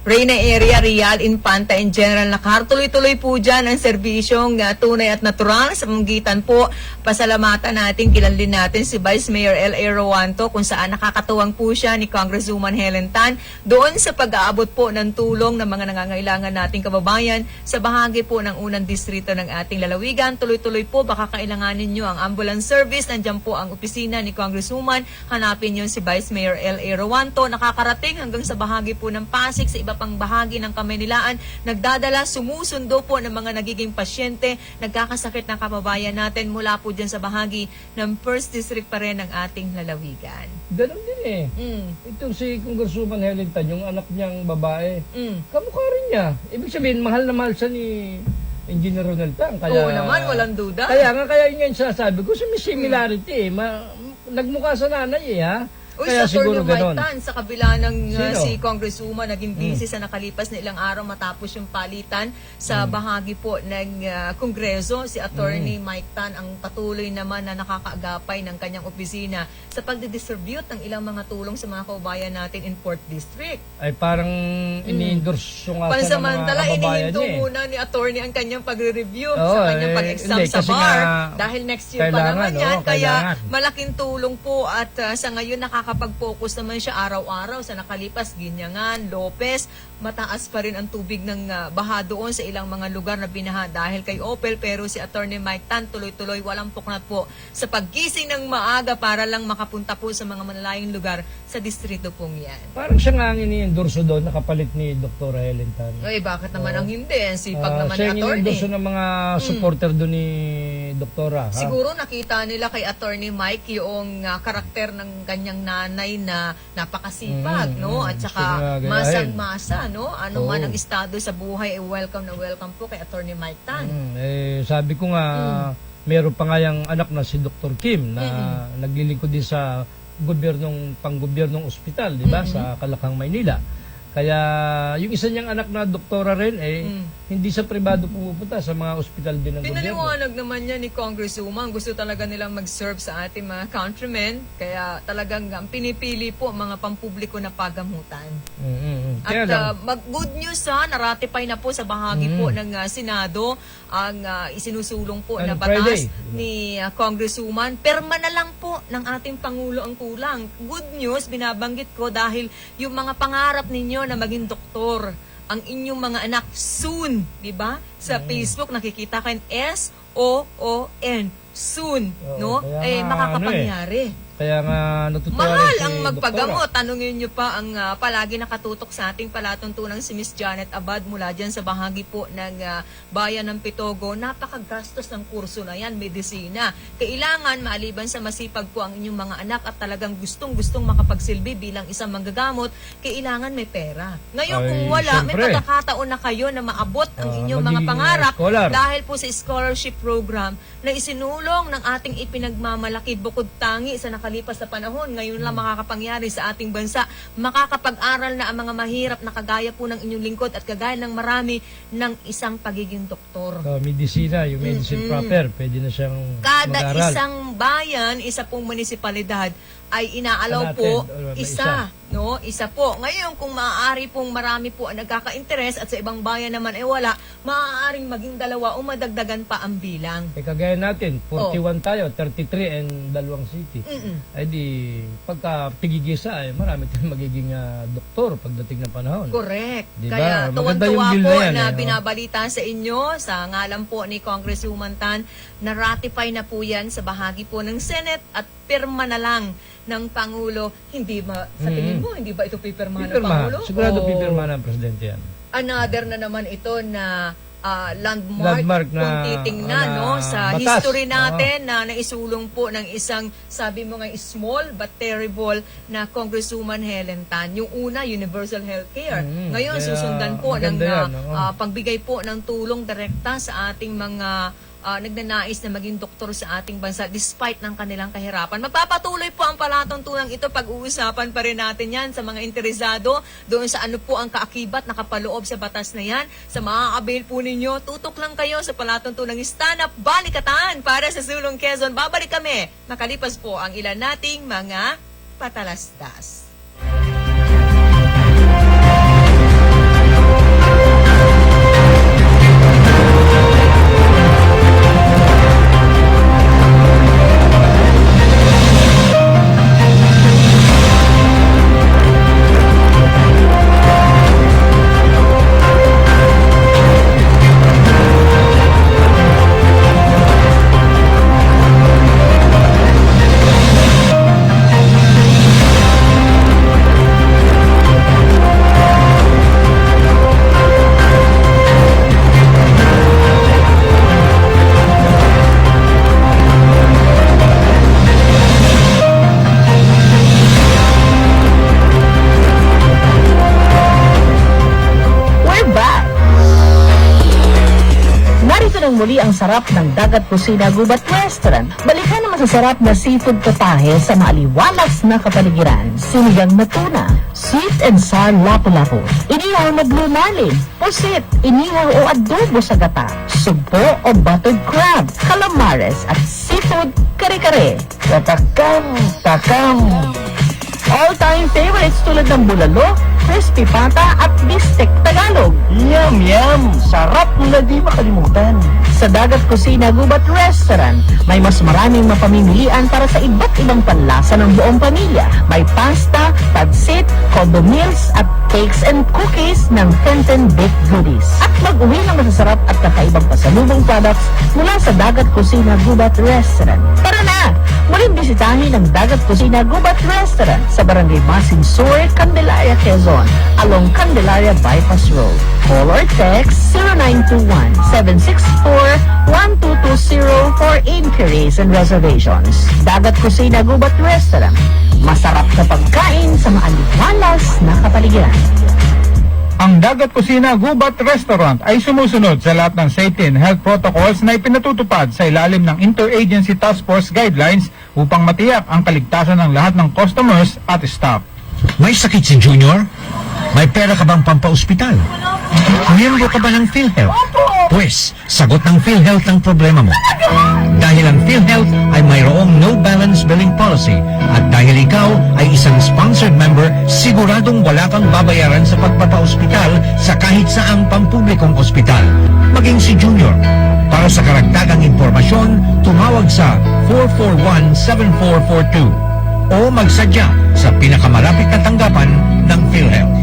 Reyna area, Real, Infanta in general. Tuloy-tuloy po dyan ang serbisyong tunay at natural sa pamamagitan po. Pasalamatan natin, kilalin natin si Vice Mayor L.A. Rowanto kung saan nakakatuwang po siya ni Congresswoman Helen Tan doon sa pag-aabot po ng tulong ng mga nangangailangan nating kababayan sa bahagi po ng unang distrito ng ating lalawigan. Tuloy-tuloy po, baka kailanganin nyo ang ambulance service. Nandiyan po ang opisina ni Congresswoman. Hanapin nyo si Vice Mayor L.A. Rowanto. Nakakarating hanggang sa bahagi po ng Pasig, sa iba pang bahagi ng Kamaynilaan. Nagdadala, sumusundo po ng mga nagiging pasyente, nagkakasakit ng kababayan natin mula po dyan sa bahagi ng 1st District pa rin ng ating lalawigan. Ganon din eh. Itong si Congresswoman Helen Tan, yung anak niyang babae, kamukha rin niya. Ibig sabihin, mahal na mahal siya ni Engineer Ronald Tan. Kaya, Oo naman, walang duda. Kaya yun nga yung sinasabi ko, may similarity eh. Nagmukha sa nanay eh, ha? Uy, Kaya sa siguro Atty. ganon. Mike Tan, sa kabila ng Sino? si Congresswoman naging busy sa nakalipas na ilang araw matapos yung palitan sa bahagi po ng Kongreso, si Atty. Mike Tan ang patuloy naman na nakakaagapay ng kanyang opisina sa pagdidistribute ng ilang mga tulong sa mga kababayan natin in 4th District. Ay parang ini-endorse yung nga siya ng mga Pansamantala, kababayan inihinto niya eh. muna ni attorney ang kanyang pagre-review Oo, sa kanyang pag-exam hindi, sa kasi bar. nga, Dahil next year pa kailangan, naman yan. oo, Kaya kailangan. malaking tulong po at sa ngayon nakakapag-focus naman siya araw-araw sa nakalipas, Ginyangan, Lopez. Mataas pa rin ang tubig ng baha doon sa ilang mga lugar na binaha dahil kay Opel. Pero si Atty. Mike Tan tuloy-tuloy walang puknat po sa paggising ng maaga para lang makapunta po sa mga malalayong lugar sa distrito pong yan. Parang siya nga ang ini-endorse doon, nakapalit ni Dr. Helen Tan. Ay, bakit naman ang hindi? Ang sipag naman ni Siya yung attorney. ini-endorse ng mga supporter doon ni Doktora. Ha? Siguro nakita nila kay Attorney Mike yung karakter ng kanyang nanay na napakasipag, no? At Gusto saka niya gayahin. masang-masa, no? Ano man Oo. ang estado sa buhay, welcome na welcome po kay Attorney Mike Tan. Sabi ko nga, meron pa nga yung anak na si Dr. Kim na naglilingkod din sa panggobyernong ospital, di ba? Sa Kalakang, Maynila. Kaya yung isa niyang anak na doktora rin, hindi sa pribado pumupunta, sa mga ospital din ng gobyerno. Pinaliwanag naman niya ni Congresswoman, gusto talaga nilang mag-serve sa ating mga countrymen, kaya talagang pinipili po mga pampubliko na pagamutan. Kaya lang, Good news naratify na po sa bahagi po ng Senado ang isinusulong po na Anong batas Friday? ni Congresswoman. Perma na lang po ng ating Pangulo ang kulang. Good news, binabanggit ko dahil yung mga pangarap ninyo na maging doktor, ang inyong mga anak soon, di ba? Sa Facebook nakikita kayo SOON, soon, no? kaya nga, Makakapangyari. kaya nga natutuwa rin Mahal si ang magpagamot. doktora. Tanungin niyo pa ang palagi nakatutok sa ating palatuntunang si Miss Janet Abad mula dyan sa bahagi po ng bayan ng Pitogo. Napakagastos ng kurso na yan, medisina. Kailangan, maaliban sa masipag po ang inyong mga anak at talagang gustong-gustong makapagsilbi bilang isang manggagamot, kailangan may pera. Ngayon, Ay, kung wala, may syempre. pagkakataon na kayo na maabot ang inyong mga magiging, pangarap scholar. dahil po sa scholarship program na isinulong ng ating ipinagmamalaki bukod tangi sa nakalipas na panahon. Ngayon lang makakapangyari sa ating bansa. Makakapag-aral na ang mga mahirap na kagaya po ng inyong lingkod at kagaya ng marami ng isang pagiging doktor. Medisina, yung medicine proper, pwede na siyang Kada mag-aral. isang bayan, isa pong munisipalidad ay inaalaw Natin, po may isa, no? Isa po. Ngayon, kung maaari pong marami po ang nagkaka-interes at sa ibang bayan naman ay wala, maaaring maging dalawa o madagdagan pa ang bilang. Kagaya natin, 41 tayo, 33 and dalawang city. Ay di, pagka pigigisa, marami tayong magiging doktor pagdating ng panahon. Correct. Diba? Kaya Maganda yung tuwan-tuwa bill po na yan, na eh, binabalita sa inyo sa ngalan po ni Congresswoman Tan na ratify na po yan sa bahagi po ng Senate at pirma na lang ng Pangulo. Hindi ba, sa tingin mo, hindi ba ito pipirmahan ng Pangulo? Sigurado O pipirmahan ng presidente yan. another na naman ito na landmark na, kung titingnan no, sa batas. history natin na naisulong po ng isang, sabi mo nga, small but terrible na Congresswoman Helen Tan. Yung una, universal healthcare. Ngayon, kaya susundan po ng maganda yan, pagbigay po ng tulong direkta sa ating mga nagnanais na maging doktor sa ating bansa despite ng kanilang kahirapan. Magpapatuloy po ang palatuntunang ito. Pag-uusapan pa rin natin yan sa mga interesado doon sa ano po ang kaakibat nakapaloob sa batas na yan. Sa mga avail po ninyo, tutok lang kayo sa palatuntunang Stand Up Balikatan para sa Sulong Quezon. Babalik kami makalipas po ang ilan nating mga patalastas. muli ang sarap ng Dagat Kusina Gubat Restaurant. Balikan ang masasarap na seafood potahe sa maaliwalas na kapaligiran. Sinigang na tuna, sweet and sour lapu-lapu, inihaw na blue marlin, pusit, inihaw o adobo sa gata, sugpo o buttered crab, calamares at seafood kare-kare. Takam! All-time favorites tulad ng bulalo, crispy pata at bistek Tagalog. Yum! Sarap na di makalimutan. Sa Dagat Kusina Gubat Restaurant, may mas maraming mapamimilian para sa iba't ibang panlasa ng buong pamilya. May pasta, pansit, combo meals at cakes and cookies ng Fenton Baked Goodies. At mag-uwi ng masasarap at kakaibang pasalubong products mula sa Dagat Kusina Gubat Restaurant. Tara na! Muling bisitahin ang Dagat Kusina Gubat Restaurant sa Barangay Masin Sur, Candelaria, Quezon, along Candelaria Bypass Road. Call or text 0921-764-1220 for inquiries and reservations. Dagat Kusina Gubat Restaurant. Masarap na pagkain sa maaliwalas na kapaligiran. Ang Dagat Kusina Gubat Restaurant ay sumusunod sa lahat ng safety and health protocols na ipinatutupad sa ilalim ng Interagency Task Force Guidelines upang matiyak ang kaligtasan ng lahat ng customers at staff. May sakit si Junior? May pera ka bang pampaospital? Miyembro ka ba ng PhilHealth? Pues, sagot ng PhilHealth ang problema mo. Dahil ang PhilHealth ay mayroong no balance billing policy at dahil ikaw ay isang sponsored member, siguradong wala kang babayaran sa pagpapaospital sa kahit saang pampublikong ospital. Maging si Junior. Para sa karagdagang impormasyon, tumawag sa 441-7442 o magsadya sa pinakamalapit na tanggapan ng PhilHealth.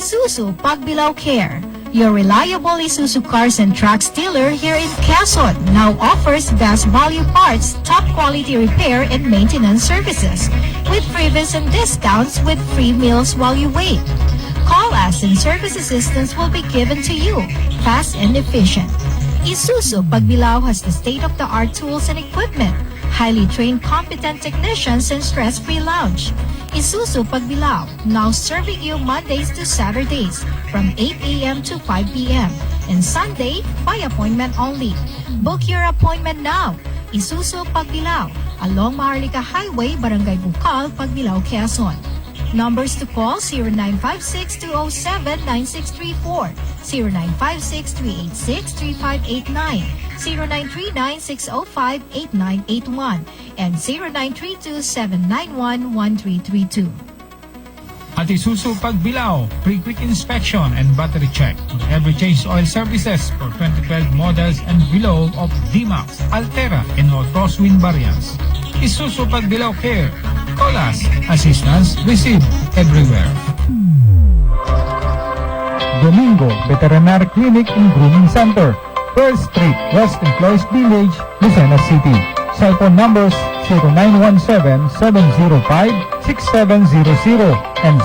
Isuzu Pagbilao Care, your reliable Isuzu cars and trucks dealer here in Quezon, now offers best value parts, top quality repair and maintenance services, with freebies and discounts with free meals while you wait. Call us and service assistance will be given to you, fast and efficient. Isuzu Pagbilao has the state-of-the-art tools and equipment, highly trained competent technicians and stress-free lounge. Isuzu Pagbilao, now serving you Mondays to Saturdays from 8 a.m. to 5 p.m. and Sunday by appointment only. Book your appointment now. Isuzu Pagbilao, along Maharlika Highway, Barangay Bukal, Pagbilao, Quezon. Numbers to call 0956-207-9634, 0956-386-3589, 0939-605-8981, and 0932-791-1332. At Isuzu Pagbilao, pre-quick inspection and battery check. Every change oil services for 2012 models and below of D-Max, Altera, and all crosswind variants. Isuzu Pagbilao Care. Call us. Assistance received everywhere. Domingo Veterinary Clinic and Grooming Center, 1st Street, West Employees Village, Lucena City. Cell phone numbers 0917-705-6700 and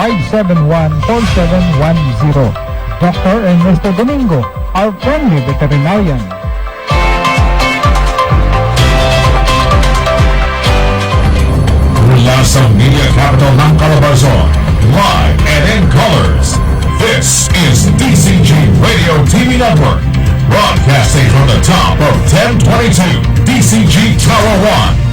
0998-571-4710. Dr. Ernesto Domingo, our friendly veterinarian. Mula sa Media Capital ng Calabarzon, live and in colors. This is DCG Radio TV Network, broadcasting from the top of 1022 DCG Tower 1.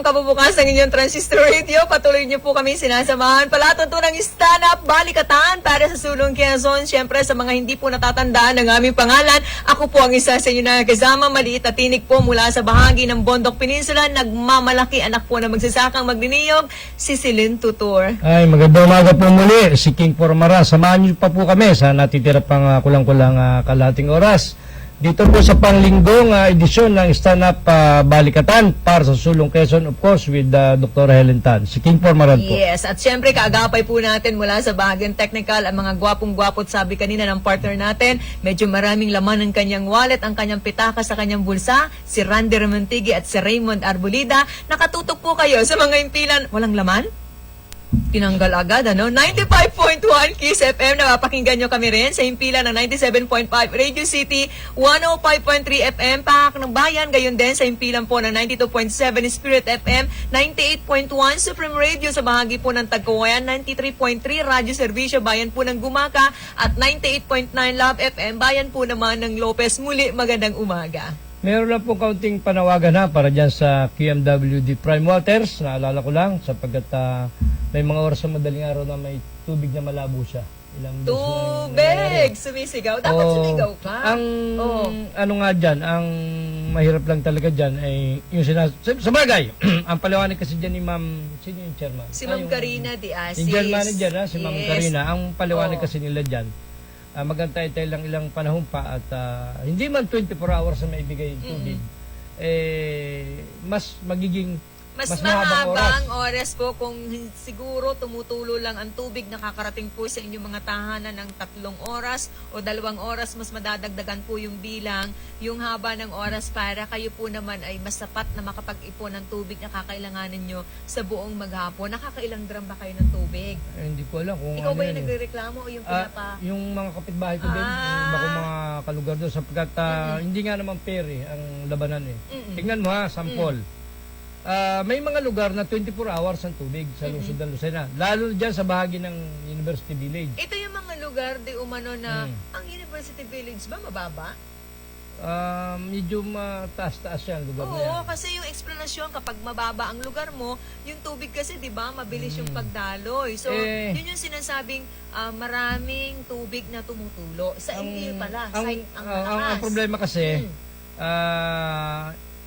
Kabubukas ng inyong Transistor Radio. Patuloy niyo po kami sinasamahan. Palatuntunang stand-up balikatan para sa Sulong Quezon. Siyempre, sa mga hindi po natatandaan ng aming pangalan, ako po ang isa sa inyo na kasama. Maliit at tinik po mula sa bahagi ng Bondok Peninsula. Nagmamalaki anak po na magsasakang magniniyog, si Celine Tutor. Ay, magandang umaga po muli. Si King Formara. Samahan niyo pa po kami sa natitira pang kulang-kulang kalating oras. Dito po sa panglinggong edisyon ng stand-up balikatan para sa Sulong Quezon, of course, with Dr. Helen Tan. Si King Formaran po. Yes, at syempre kaagapay po natin mula sa bahagyang technical ang mga gwapong-gwapot, sabi kanina ng partner natin. Medyo maraming laman ng kanyang wallet, ang kanyang pitaka sa kanyang bulsa, si Randy Ramontigui at si Raymond Arbolida. Nakatutok po kayo sa mga impilan. Walang laman? Tinanggal agad, ano? 95.1 Kiss FM, napapakinggan nyo kami rin sa impila ng 97.5 Radio City, 105.3 FM, Pahak ng Bayan, gayon din sa impilan po ng 92.7 Spirit FM, 98.1 Supreme Radio sa bahagi po ng Tagkawayan, 93.3 Radyo Servisyo, bayan po ng Gumaka, at 98.9 Love FM, bayan po naman ng Lopez. Muli, magandang umaga. Meron lang po kaunting panawagan para dyan sa QMWD Prime Waters. Naalala ko lang sapagkat may mga oras sa madaling araw na may tubig na malabo siya. Ilang Tubig! Sumisigaw? Dapat sumigaw ka. Ano nga dyan, ang mahirap lang talaga dyan ay yung sa bagay, ang paliwanag kasi dyan ni Ma'am, sino yung chairman? Si Ma'am Karina Diaz. Yung Germany dyan, si Ma'am Yes. Karina, ang paliwanag kasi nila dyan, magantay-antay lang ilang panahon pa at hindi man 24 hours na maibigay yung tubig, mas magiging Mas mahabang mahabang oras po kung siguro tumutulo lang ang tubig, nakakarating po sa inyong mga tahanan ng 3 oras o 2 oras, mas madadagdagan po yung bilang, yung haba ng oras para kayo po naman ay mas sapat na makapag-ipon ng tubig na kakailanganin nyo sa buong maghapon. Nakakailang drum ba kayo ng tubig? hindi ko alam kung Ikaw ano ba yung yun, nagre-reklamo o yung pinapa? yung mga kapitbahay ko din, yung iba kong mga kalugar doon, sapagkat hindi nga naman fair ang labanan eh. Tingnan mo ha, sample. May mga lugar na 24 hours ang tubig sa lungsod ng Lucena. Lalo dyan sa bahagi ng University Village. Ito yung mga lugar di umano na ang University Village ba mababa? Medyo mataas-taas yan lugar na yan. Oo, kasi yung explanation kapag mababa ang lugar mo, yung tubig kasi 'di ba, mabilis yung pagdaloy. So, yun yung sinasabing maraming tubig na tumutulo. Sa inyo pala, site ang ang problema kasi,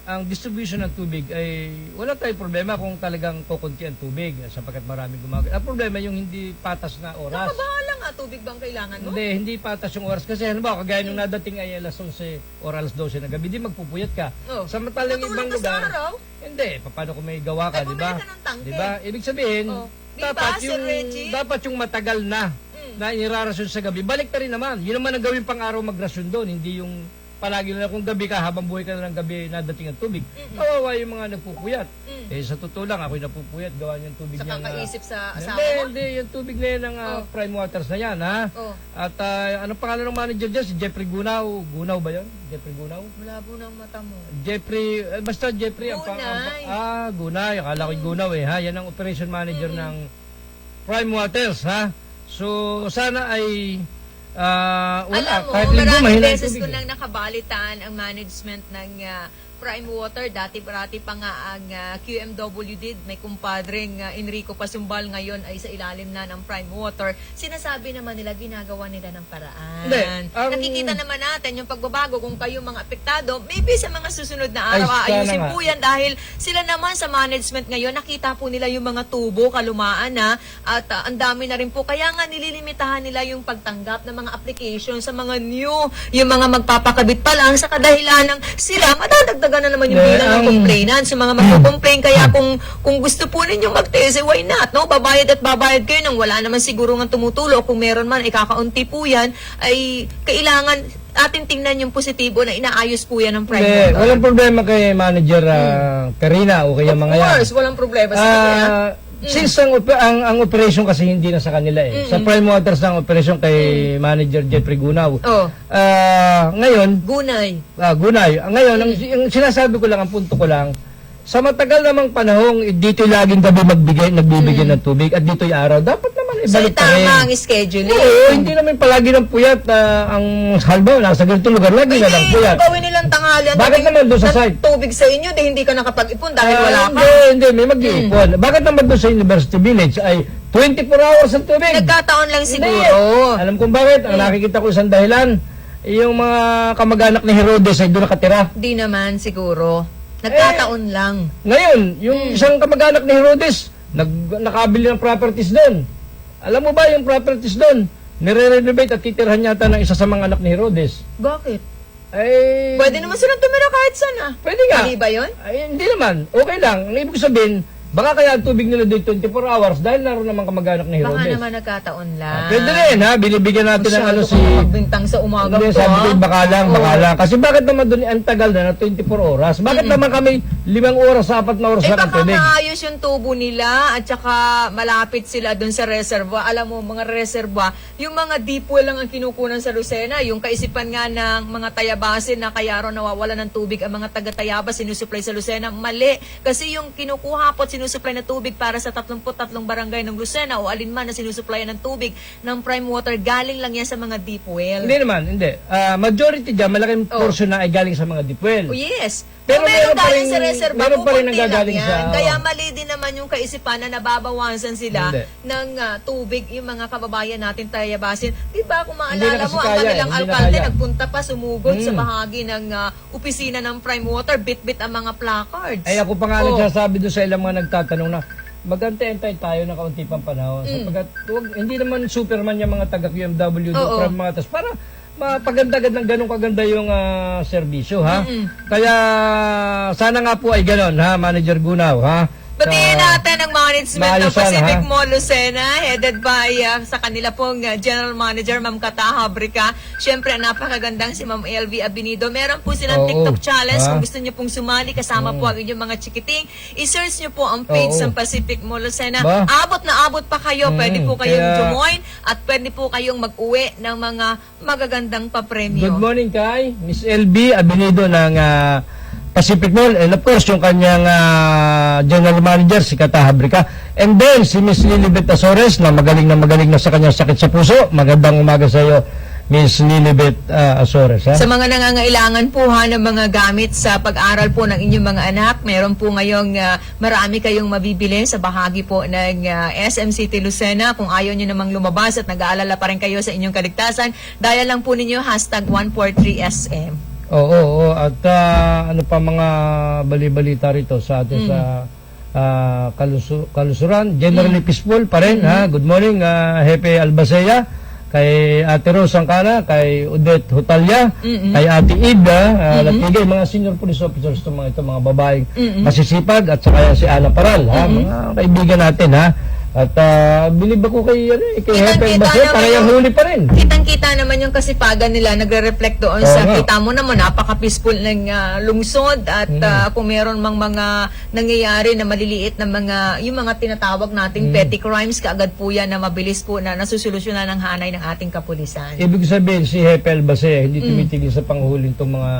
ang distribution ng tubig ay wala tayong problema kung talagang kukunti ang tubig sapagkat maraming gumagamit. Ang problema yung hindi patas na oras. Nakabahala nga, tubig bang kailangan mo? Hindi patas yung oras. Kasi ano ba, kagaya nung nadating ay alas 11 or alas 12 na gabi, di magpupuyat ka. Samantalang Natulog ibang ka sa lugar, araw? hindi. Paano kung may gawa ka, Ay, di bumili ba? ka ng tangke. Di ba? Ibig sabihin, Di ba, Sir Reggie? dapat yung matagal na inirarasyon sa gabi, balik na rin naman. Yun naman ang gawin pang araw magrasyon doon, hindi yung palagi na kung gabi ka, habang buhay ka na ng gabi nadating ang tubig. Kawawa yung mga nagpupuyat. Sa totoo lang, ako'y napupuyat, gawa niyang tubig Sa niya kakaisip sa asawa mo? Hindi, yung tubig na yan ng Prime Waters na yan, ha? At anong pangalan ng manager dyan? Si Jeffrey Gunaw. Gunaw ba yun? Jeffrey Gunaw? Malabo ng mata mo. Jeffrey, basta Jeffrey. Gunay. Gunay. Akala ko'y Gunaw eh, ha? Yan ang operation manager ng Prime Waters, ha? So, sana ay wala. Alam mo, Kahit linggo, maraming mahina yung beses tubig ko eh. nang nakabalitaan ang management ng Prime Water. Dati-parati pa nga ang QMW did. May kumpadring Enrico Pasumbal ngayon ay sa ilalim na ng Prime Water. Sinasabi naman nila, ginagawa nila ng paraan. Hindi, Nakikita naman natin yung pagbabago kung kayo mga apektado. Maybe sa mga susunod na araw, Ay, aayusin sana nga. po yan dahil sila naman sa management ngayon, nakita po nila yung mga tubo, kalumaan na, at ang dami na rin po. Kaya nga nililimitahan nila yung pagtanggap ng mga application sa mga new, yung mga magpapakabit pa lang sa kadahilan ng sila, madadagdagan na naman yung bilang ng complainant. So mga magpo-complain, kaya kung gusto po ninyong mag-tese, why not? No? Babayad at babayad kayo nang wala naman siguro ng tumutulo. Kung meron man, ikakaunti po yan, ay kailangan ating tingnan yung positibo na inaayos po yan ng Prime Water. Walang problema kay Manager Karina o kaya mga yan. Of course, walang problema sa kanya. Since ang operation kasi hindi na sa kanila eh. Sa Prime Waters na ang operation kay Manager Jeffrey Gunaw. Ngayon, Gunay. Gunay. Ngayon, ang sinasabi ko lang, ang punto ko lang, sa matagal namang panahong dito laging gabi nagbibigay ng tubig at dito yung araw, dapat naman So, ibalik pa rin. tama ang scheduling. Oo, hindi naman palagi ng puyat ang halbaw, nasa ganitong lugar, lagi na lang puyat. Gawin nilang tanghali. Bakit naman doon sa site? Tubig sa inyo, di hindi ka nakapag-ipon dahil wala ka. Hindi, may mag-iipon. Bakit naman doon sa University Village ay 24 hours ang tubig? Nagkataon lang Hindi. siguro. Alam kung bakit? Ang nakikita ko isang dahilan, yung mga kamag-anak ni Herodes ay doon nakatira. Di naman siguro. Nagkataon lang. Ngayon, yung isang kamag-anak ni Herodes, nakabili ng properties doon. Alam mo ba yung properties doon? Nire-renovate at titirhan yata ng isa sa mga anak ni Herodes. Bakit? Ay, Pwede naman silang tumira kahit saan ah. pwede nga. Mali ba yun? Ay, hindi naman. Okay lang. Ang ibig sabihin, baka kaya ang tubig nila doon 24 hours dahil naroon naman kamag-anak ni Baka Herodes. naman nagkataon lang. Pwede rin ha, binibigyan natin ng ano si... Magbintang sa umaga Hindi, po sabi ko, ah. baka lang. Kasi bakit naman doon ang tagal na 24 oras? Bakit naman kami 5 oras, 4 na oras lang ang Baka tubig? maayos yung tubo nila at saka malapit sila doon sa reservoir. Alam mo, mga reservoir, yung mga deep well lang ang kinukunan sa Lucena. Yung kaisipan nga ng mga tayabasin na kaya raw nawawala ng tubig ang mga taga-tayabas sinusupply sa Lucena. Mali. Kasi yung kinukuha po at sinusupply na tubig para sa 33 barangay ng Lucena o alinman na sinusupplyan ng tubig ng Prime Water, galing lang yan sa mga deep well. Hindi naman, hindi. Majority dyan, malaking portion na ay galing sa mga deep well. Oh, yes. Pero Kung meron meron pa galing rin- sa reserva, meron pa rin pupunti lang nanggagaling yan. sa- Kaya mali din naman yung kaisipan na nababawasan sila Hindi. ng tubig, yung mga kababayan natin tayabasin. Di ba kung Hindi na maalala kasi mo, ang kaya, kanilang hindi na alkalde kaya. nagpunta pa, sumugod sa bahagi ng opisina ng Prime Water, bit-bit ang mga placards. Ay ako pa nga nagsasabi doon sa ilang mga nagtatanong na, magantay-antay tayo ng kaunti pang panahon. Sapagkat hindi naman Superman yung mga taga-QMW Oo. from mga tas para mapaganda-ganda ng ganun kaganda yung serbisyo, ha? Kaya sana nga po ay ganun, ha, Manager Gunaw, ha? Batiin natin ang management ng maayos yan, Pacific ha? Mall Lucena, headed by sa kanila pong General Manager, Ma'am Kata Habrica. Siyempre, napakagandang si Ma'am LV Abinido. Meron po silang Oo. TikTok challenge. Ha? Kung gusto niyo pong sumali, kasama po ang inyong mga chikiting, i-search niyo po ang page Oo. ng Pacific Mall Lucena. Ba? Abot na abot pa kayo. Pwede po kayong kaya- join at pwede po kayong mag-uwi ng mga magagandang papremyo. Good morning kay Miss LB Abinido ng Pacific Mall, and of course yung kanyang General Manager si Kata Habrica, and then si Miss Lilibet Azores na magaling na sa kanyang sakit sa puso. Magandang umaga sa iyo, Miss Lilibet Azores, ha? Sa mga nangangailangan po ha ng mga gamit sa pag-aral po ng inyong mga anak, meron po ngayong marami kayong mabibili sa bahagi po ng SM City Lucena. Kung ayaw nyo namang lumabas at nag-aalala pa rin kayo sa inyong kaligtasan, dial lang po ninyo #143SM. Oo, at ano pa mga bali-balita rito sa atin sa kalusuran, generally peaceful pa rin, ha? Good morning, Hepe Albacea, kay Ate Rose Angkana, kay Odette Hutalya, kay Ate Ida, Latigay, mga senior police officers ito, mga babaeng masisipag, at saka si Ana Paral, ha? Mga kaibigan natin, ha? At bilib ako kay Hepe Albacea, parang huli pa rin. Kitang-kita naman yung kasipagan nila, nagre-reflect doon sa nga. kita mo naman, napaka-peaceful ng lungsod at kung meron mang mga nangyayari na maliliit na yung mga tinatawag nating petty crimes, kaagad po yan na mabilis po na nasusolusyonan ng hanay ng ating kapulisan. Ibig sabihin, si Hepe Albacea hindi tumitigil sa panghuling itong mga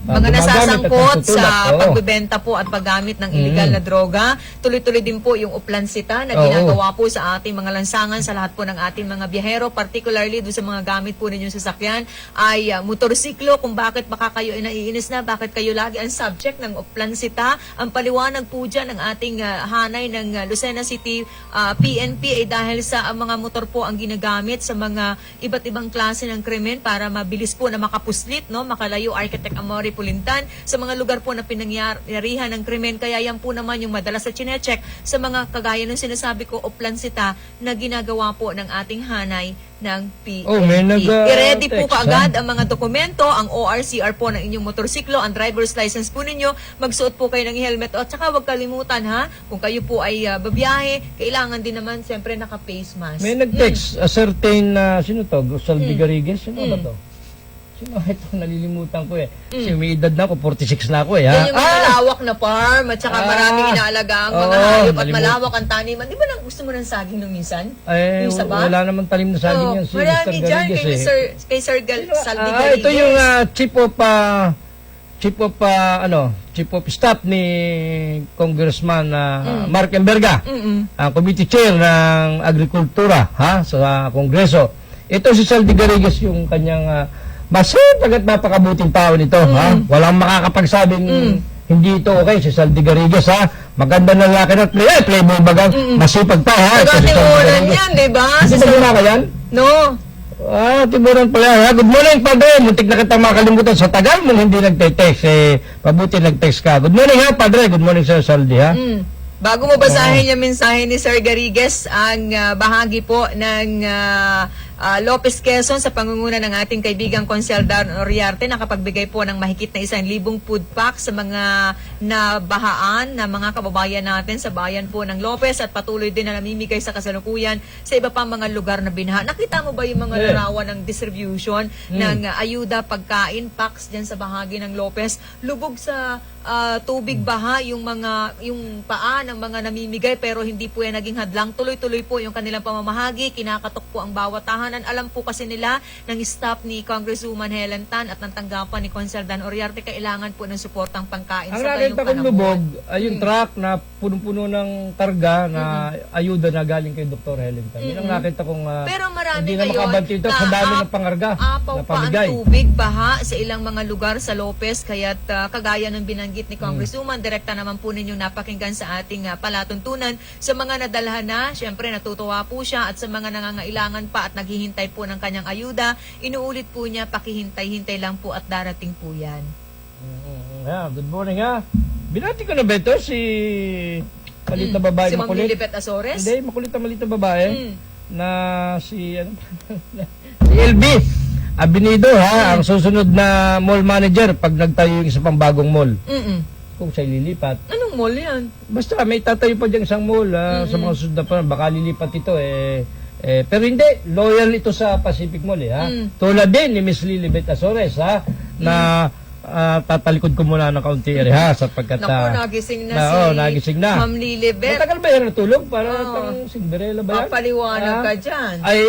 Mga gumagamit at nasasangkot nagtutulak. sa Oo. pagbebenta po at paggamit ng illegal na droga. Tuloy-tuloy din po yung uplansita na Oo. ginagawa po sa ating mga lansangan, sa lahat po ng ating mga biyahero, particularly doon sa mga gamit po ninyong sasakyan, ay motorsiklo, kung bakit baka kayo ay naiinis na, bakit kayo lagi ang subject ng uplansita. Ang paliwanag po dyan ng ating hanay ng Lucena City PNP ay dahil sa mga motor po ang ginagamit sa mga iba't ibang klase ng krimen para mabilis po na makapuslit, no, makalayo Architect Amore Pulintan sa mga lugar po na pinangyarihan ng krimen. Kaya yan po naman yung madalas sa chinecheck sa mga kagaya ng sinasabi ko o plansita na ginagawa po ng ating hanay ng PNP. Oh, may I-ready po text, kaagad ang mga dokumento, ang ORCR po ng inyong motorsiklo, ang driver's license po ninyo, magsuot po kayo ng helmet at saka huwag kalimutan ha, kung kayo po ay babiyahe, kailangan din naman siyempre naka-face mask. May nag-text, a certain, sino to? Saldi Garrigues? Sino ba to? Sino ito? Nalilimutan ko eh. Kasi may edad na ako, 46 na ako eh. Ha? Yan yung mga malawak na farm at saka maraming inaalaga ang mga Oo, hayop at nalimutan. malawak ang taniman. Di ba gusto mo ng saging nung minsan? Eh, Yung saba? wala naman talim na saging Oo, yan. Si marami Mr. dyan Garrigues kay eh. Sir Saldi Garrigues. Ito yung chief of staff ni Congressman Mark Emberga, ang committee chair ng agrikultura sa Kongreso. Ito si Saldi Garrigues, yung kanyang masipag at napakabuting tao nito. Walang makakapagsabing hindi ito okay. Si Saldi Garrigues, maganda na lalaki na playboy bagang masipag pa. Ito si Saldi Katimuran Garrigues. yan, di ba? Hindi ba gumaka yan? No. Tiburan pala. Good morning, Padre. Muntik na kitang makalimutan sa tagal mong hindi nagte-text. Mabuti nag-text ka. Good morning, Padre. Good morning, Sir Saldi, Bago mo basahin yung mensahe ni Sir Garrigues, ang bahagi po ng Lopez Quezon sa pangunguna ng ating kaibigang Conseldan Oriarte, nakapagbigay po ng mahigit na 1,000 food pack sa mga nabahaan na mga kababayan natin sa bayan po ng Lopez at patuloy din na namimigay sa kasalukuyan sa iba pang mga lugar na binaha. Nakita mo ba yung mga larawan ng distribution ng ayuda, pagkain, packs dyan sa bahagi ng Lopez? Lubog sa tubig baha yung paa ng mga namimigay pero hindi po yan naging hadlang. Tuloy-tuloy po yung kanilang pamamahagi, kinakatok po ang bawat tahanan. Alam po kasi nila ng staff ni Congresswoman Helen Tan at ng tanggapan ni Conseldan Oriarte, kailangan po ng suportang pangkain Ang sa nakita ngayong kong panahon. lubog ay yung truck na punong-puno ng karga na ayuda na galing kay Dr. Helen Tan. Yun ang nakita kong Pero marami hindi na ngayon makabanti ito sa dami ng pangarga apaw na pa ang pamigay. tubig, baha sa ilang mga lugar sa Lopez, kaya't kagaya ng binanggit ni Congresswoman, direkta naman po ninyong napakinggan sa ating palatuntunan. Sa mga nadalhan na, syempre natutuwa po siya at sa mga nangangailangan pa at naghihintay po ng kanyang ayuda, inuulit po niya, pakihintay-hintay lang po at darating po yan. Good morning Binati ko na ba ito si Maliit na babae, Si Ma'am makulit. Lilibet Azores? Hindi, makulit na maliit na babae. Na si, ano, si LB. Abinido, ha? Ang susunod na mall manager pag nagtayo yung isa pang bagong mall. Kung siya lilipat. Anong mall yan? Basta may tatayo pa dyan isang mall sa mga susunod na pa. Baka lilipat ito pero hindi, loyal ito sa Pacific Mall ha. Tulad din ni Miss Lilibet Azores ha, na tatalikod ko muna ng kaunti ha sapagkat Naku, nagising na si nagising na. Ma'am Lilibet. Matagal ba yan natulog? Para pang Cinderella ba yan? Papaliwanag ka dyan. Ay,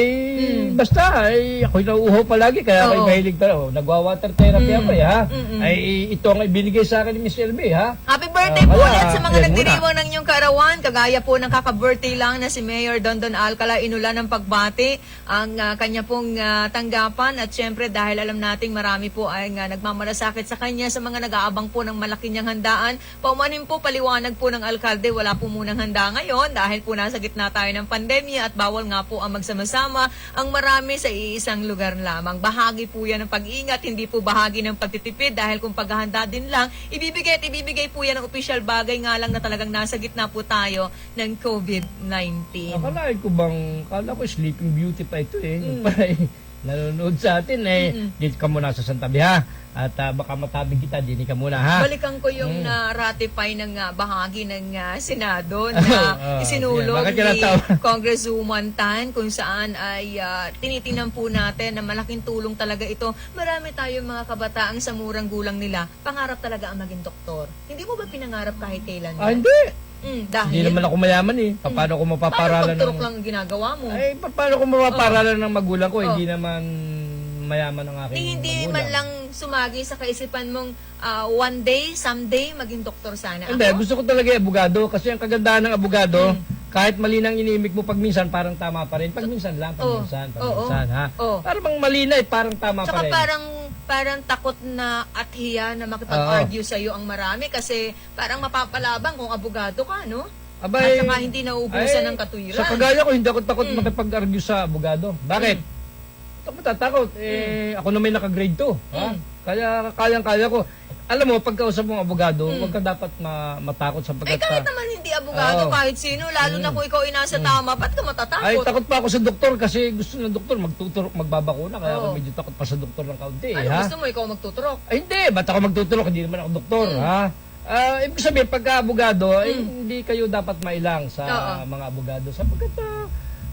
basta, ako'y nauuhaw palagi, kaya ako'y Oo. mahilig talaga. Nagwa-water therapy ako ha. Ay, ito ang ibinigay sa akin ni Miss LB ha. Happy birthday po kaya, ulit sa mga yan nagdiriwang ng inyong kaarawan. Kagaya po ng kaka-birthday lang na si Mayor Dondon Alcala, inulan ng pagbati ang kanya pong tanggapan. At syempre, dahil alam nating marami po ay nagmamalasakit sa kanya sa mga nag-aabang po ng malaki niyang handaan. Paumanin po, paliwanag po ng alkalde, wala po munang handa ngayon dahil po nasa gitna tayo ng pandemya at bawal nga po ang magsama-sama ang marami sa iisang lugar lamang. Bahagi po yan ng pag-ingat, hindi po bahagi ng pagtitipid dahil kung paghahanda din lang, ibibigay at ibibigay po yan ng opisyal, bagay nga lang na talagang nasa gitna po tayo ng COVID-19. Kala ko Sleeping Beauty pa ito Yung pala, nanonood sa atin dito ka muna sa Santa Bia. At baka matabig kita, dini ka muna ha. Balikan ko yung na-ratify ng bahagi ng Senado na isinulog bakit ka ni natawa? Congresswoman Tan kung saan ay tinitingnan po natin na malaking tulong talaga ito. Marami tayong mga kabataang sa murang gulang nila. Pangarap talaga ang maging doktor. Hindi mo ba pinangarap kahit kailan? Hindi. Dahil? Hindi naman ako mayaman Paano ko mapaparalan Paano pagturok lang ang ginagawa mo? Ay, paano ko mapaparalan ng magulang ko? Hindi naman mayaman ang aking Hindi magulang. man lang sumagi sa kaisipan mong one day, someday, maging doktor sana Hindi, ako? gusto ko talaga abogado kasi ang kagandahan ng abogado, kahit mali nang inimik mo pag minsan, parang tama pa rin. Pag minsan lang, pag minsan, ha? Para bang mali na parang tama Tsaka pa rin. parang takot na at hiya na makipag-argue sa iyo ang marami kasi parang mapapalabang kung abogado ka, no? Abay, At saka hindi nauubusan ng katuwiran. Sa kagaya ko, hindi ako takot makipag-argue sa abogado. Bakit? Ako matatakot. Ako na may naka-grade 2. Ha? Kaya kayang-kaya ko. Alam mo, pagkausap mong abogado, huwag ka dapat matakot sapagkat kahit naman hindi abogado, kahit sino, lalo na kung ikaw ay nasa tama, ba't ka matatakot? Ay, takot pa ako sa doktor kasi gusto ng doktor magbabakuna. Kaya ako medyo takot pa sa doktor ng kaunti. Ano ha? gusto mo, ikaw magtuturok? Ay, hindi. Ba't ako magtuturok? Hindi naman ako doktor. Ha? Ibig sabihin, pagka-abogado, hindi kayo dapat mailang sa mga abogado sapagkat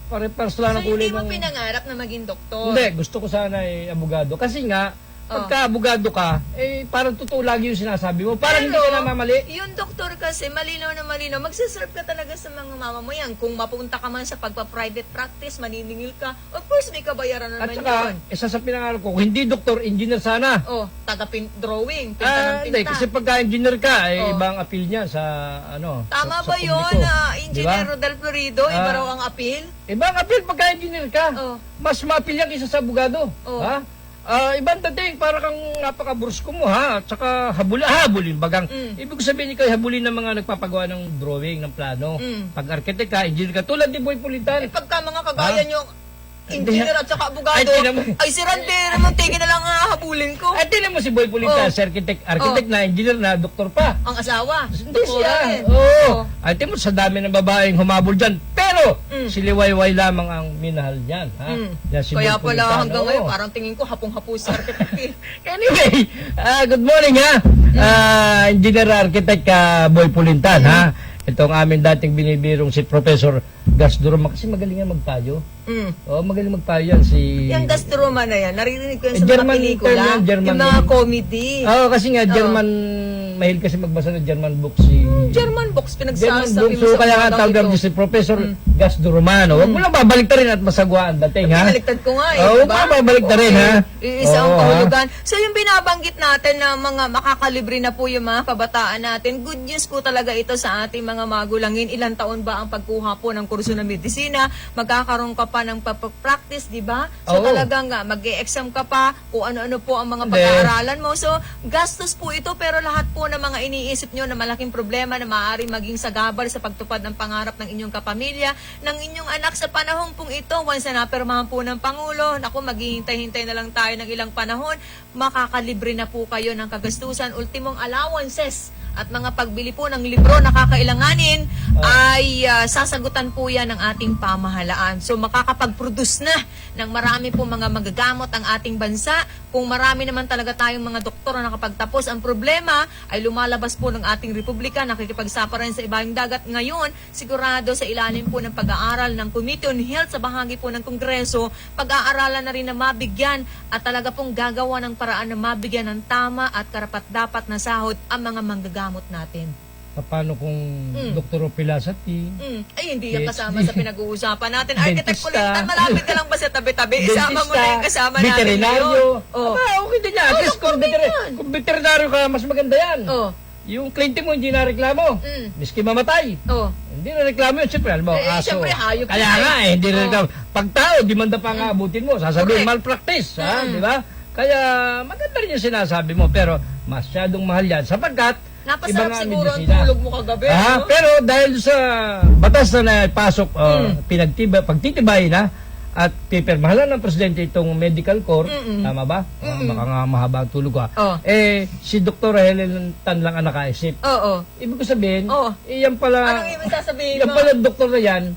pare-pares lang ang So, kulay hindi mo ng... pinangarap na maging doktor? Hindi, gusto ko sana abogado. Kasi nga, pagka-abogado ka, parang totoo lagi yung sinasabi mo. Parang hindi ka na mamali. Yung doktor kasi, malinaw na malinaw, magsiserve ka talaga sa mga mamamayan. Kung mapunta ka man sa pagpa-private practice, maniningil ka, of course, may kabayaran na At naman saka, yun. isa sa pinangarap ko, kung hindi doktor, engineer sana. Taga-drawing, pinta ng Hindi, pinta. kasi pagka-engineer ka, ibang appeal niya sa, Tama sa ba yun, publiko. Engineer Diba? Rodel Florido? Iba raw ang appeal? Ibang appeal pagka-engineer ka. Mas ma-appeal yan kaysa sa abogado. Ha? Ibang dating, para kang napaka-brusko mo, ha? At saka habulin, bagang. Ibig sabihin, ikaw habulin ng mga nagpapagawa ng drawing, ng plano. Pag architect ka, engineer ka, tulad ni Boy Pulitan. Pagka mga kagaya nyo, engineer at saka abogado, Ay, tingnan mo. ay si Randero mo, tingin na lang habulin ko. At tinan mo si Boy Pulitan, si architect na, engineer na, doktor pa. Ang asawa. Hindi doktora siya. rin. Oo. Ay, tinan mo, sa dami ng babaeng humabol dyan. Pero, si Liwayway lamang ang minahal niyan. Ha? Yan, si Kaya Boy pala Pulitan, hanggang oo. ngayon, parang tingin ko hapong-hapo sa architect. Anyway, good morning ha. Engineer architect Boy Pulintan ha. Itong amin dating binibirong si Professor Gas Duruma kasi magaling yan magtayo. Magaling magtayo yan si... Yung Gastroma na yan, naririnig ko yan sa German mga pelikula, term yan, German yung mga yan. comedy. Kasi nga German, mahilig kasi magbasa ng German books si... German books, German pinagsasabi books. mo So sa kaya nga umagang tawag ito. si Professor Gas Durumano. Huwag mo lang babalik rin at masagwaan dating ha. Pinaliktad ko nga Huwag mo lang babalik na rin ha. Isa ang Oo, kahulugan. So yung binabanggit natin na mga makakalibre na po yung mga kabataan natin, good news po talaga ito sa ating mga magulangin. Ilang taon ba ang pagkuha po ng kurso ng medisina? Magkakaroon ka pa ng practice, di ba? So Oo. talagang mag-e-exam ka pa kung ano-ano po ang mga pag-aaralan mo. So gastos po ito pero lahat po ng mga iniisip nyo na malaking problema na maaari maging sagabal sa pagtupad ng pangarap ng inyong kapamilya, ng inyong anak sa panahon pong ito, once na napirmahan po ng Pangulo, naku, maghihintay-hintay na lang tayo ng ilang panahon, makakalibre na po kayo ng kagastusan, ultimong allowances at mga pagbili po ng libro na kakailanganin ay sasagutan po yan ng ating pamahalaan. So makakapag-produce na ng marami po mga magagamot ang ating bansa. Kung marami naman talaga tayong mga doktor na nakapagtapos, ang problema ay lumalabas po ng ating republika, nakikipagsaparen sa ibayong dagat. Ngayon, sigurado sa ilalim po ng pag-aaral ng Committee on Health sa bahagi po ng Kongreso, pag-aaralan na rin na mabigyan at talaga pong gagawa ng paraan na mabigyan ng tama at karapat-dapat na sahod ang mga manggagamot natin. Paano kung Dr. Pilasati? Ay, hindi yan kasama sa pinag-uusapan natin. Architect Dentista. Kulitan, malapit ka lang ba sa tabi-tabi? Isama mo na yung kasama natin veterinaryo. ngayon. Oh. Aba, okay din yan. At least kung veterinaryo ka, mas maganda yan. Oh. Yung kliyente mo hindi na reklamo. Miski mamatay. Oh. Hindi na reklamo yun. Siyempre, alam mo, aso. Siyempre, hayop Kaya yun. nga hindi na reklamo. Pag tao, demanda pa nga abutin mo. Sasabihin, malpractice. Di ba? Kaya maganda rin yung sinasabi mo. Pero masyadong mahal yan. Sapagkat, Napasarap iba nga siguro ang medisina. tulog mo kagabi. No? Pero dahil sa batas na naipasok, pagtitibay na, at pipirmahan ng presidente itong medical corps, tama ba? Baka nga mahaba ang tulog ka. Oh. Si Dr. Helen Tan lang ang nakaisip. Oo. Ibig ko sabihin, Oh. yan pala, Anong ibig sasabihin yan mo? pala doktor na yan,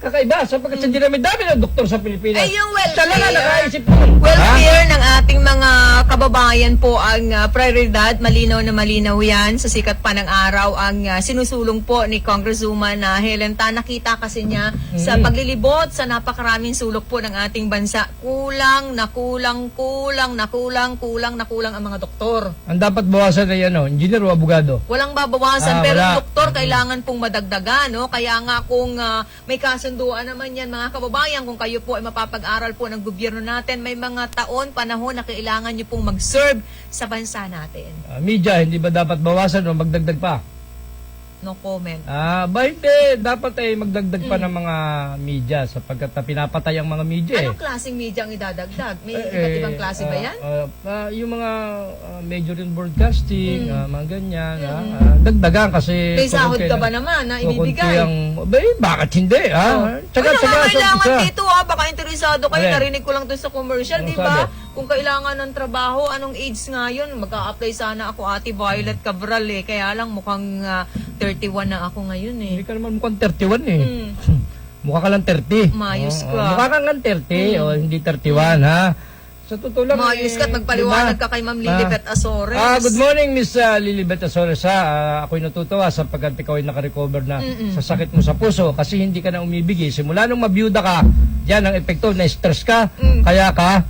kakaiba, sapagkat sa dinami-dami ng doktor sa Pilipinas. Ay, yung welfare. Siya lang ang nakaisip nun. Welfare ng ating mga kababayan po ang prioridad. Malinaw na malinaw yan. Sa sikat pa ng araw ang sinusulong po ni Congresswoman Helen Tan. Nakita kasi niya sa paglilibot sa napakaraming sulok po ng ating bansa. Kulang ang mga doktor. Ang dapat bawasan ay engineer o abogado. Walang babawasan, pero Wala. yung doktor kailangan pong madagdagan, no? Kaya nga kung may kasunduan naman yan, mga kababayan, kung kayo po ay mapapag-aral po ng gobyerno natin, may mga taon, panahon na kailangan nyo pong mag-serve sa bansa natin. Media, hindi ba dapat bawasan o magdagdag pa? No comment. Hindi. Dapat ay magdagdag pa ng mga media sapagkat pinapatay ang mga media. Anong klaseng media ang idadagdag? May iba't ibang klase ba yan? Yung mga major in broadcasting, mga ganyan. Dagdagan kasi... May sahod ka ba naman na ibibigay? Bakit hindi? Wala nga kailangan dito baka interesado kayo. Alin? Narinig ko lang dun sa commercial, Anong di ba? sabi? Kung kailangan ng trabaho, anong age nga yun? Mag-a-apply sana ako, Ate Violet Cabral Kaya lang mukhang 31 na ako ngayon Hindi ka naman mukhang 31 Mukha ka lang 30. Mayos ka. Mukha ka lang 30 o hindi 31 ha. Sa totoo lang. Mayos ka at magpaliwanag ka kay Ma'am Lilibet Azores. Good morning, Miss Lilibet Azores. Ako'y natutuwa sapagkat ikaw ay nakarecover na sa sakit mo sa puso kasi hindi ka na umibig. Simula nung mabiyuda ka, yan ang epekto, na-stress ka, kaya ka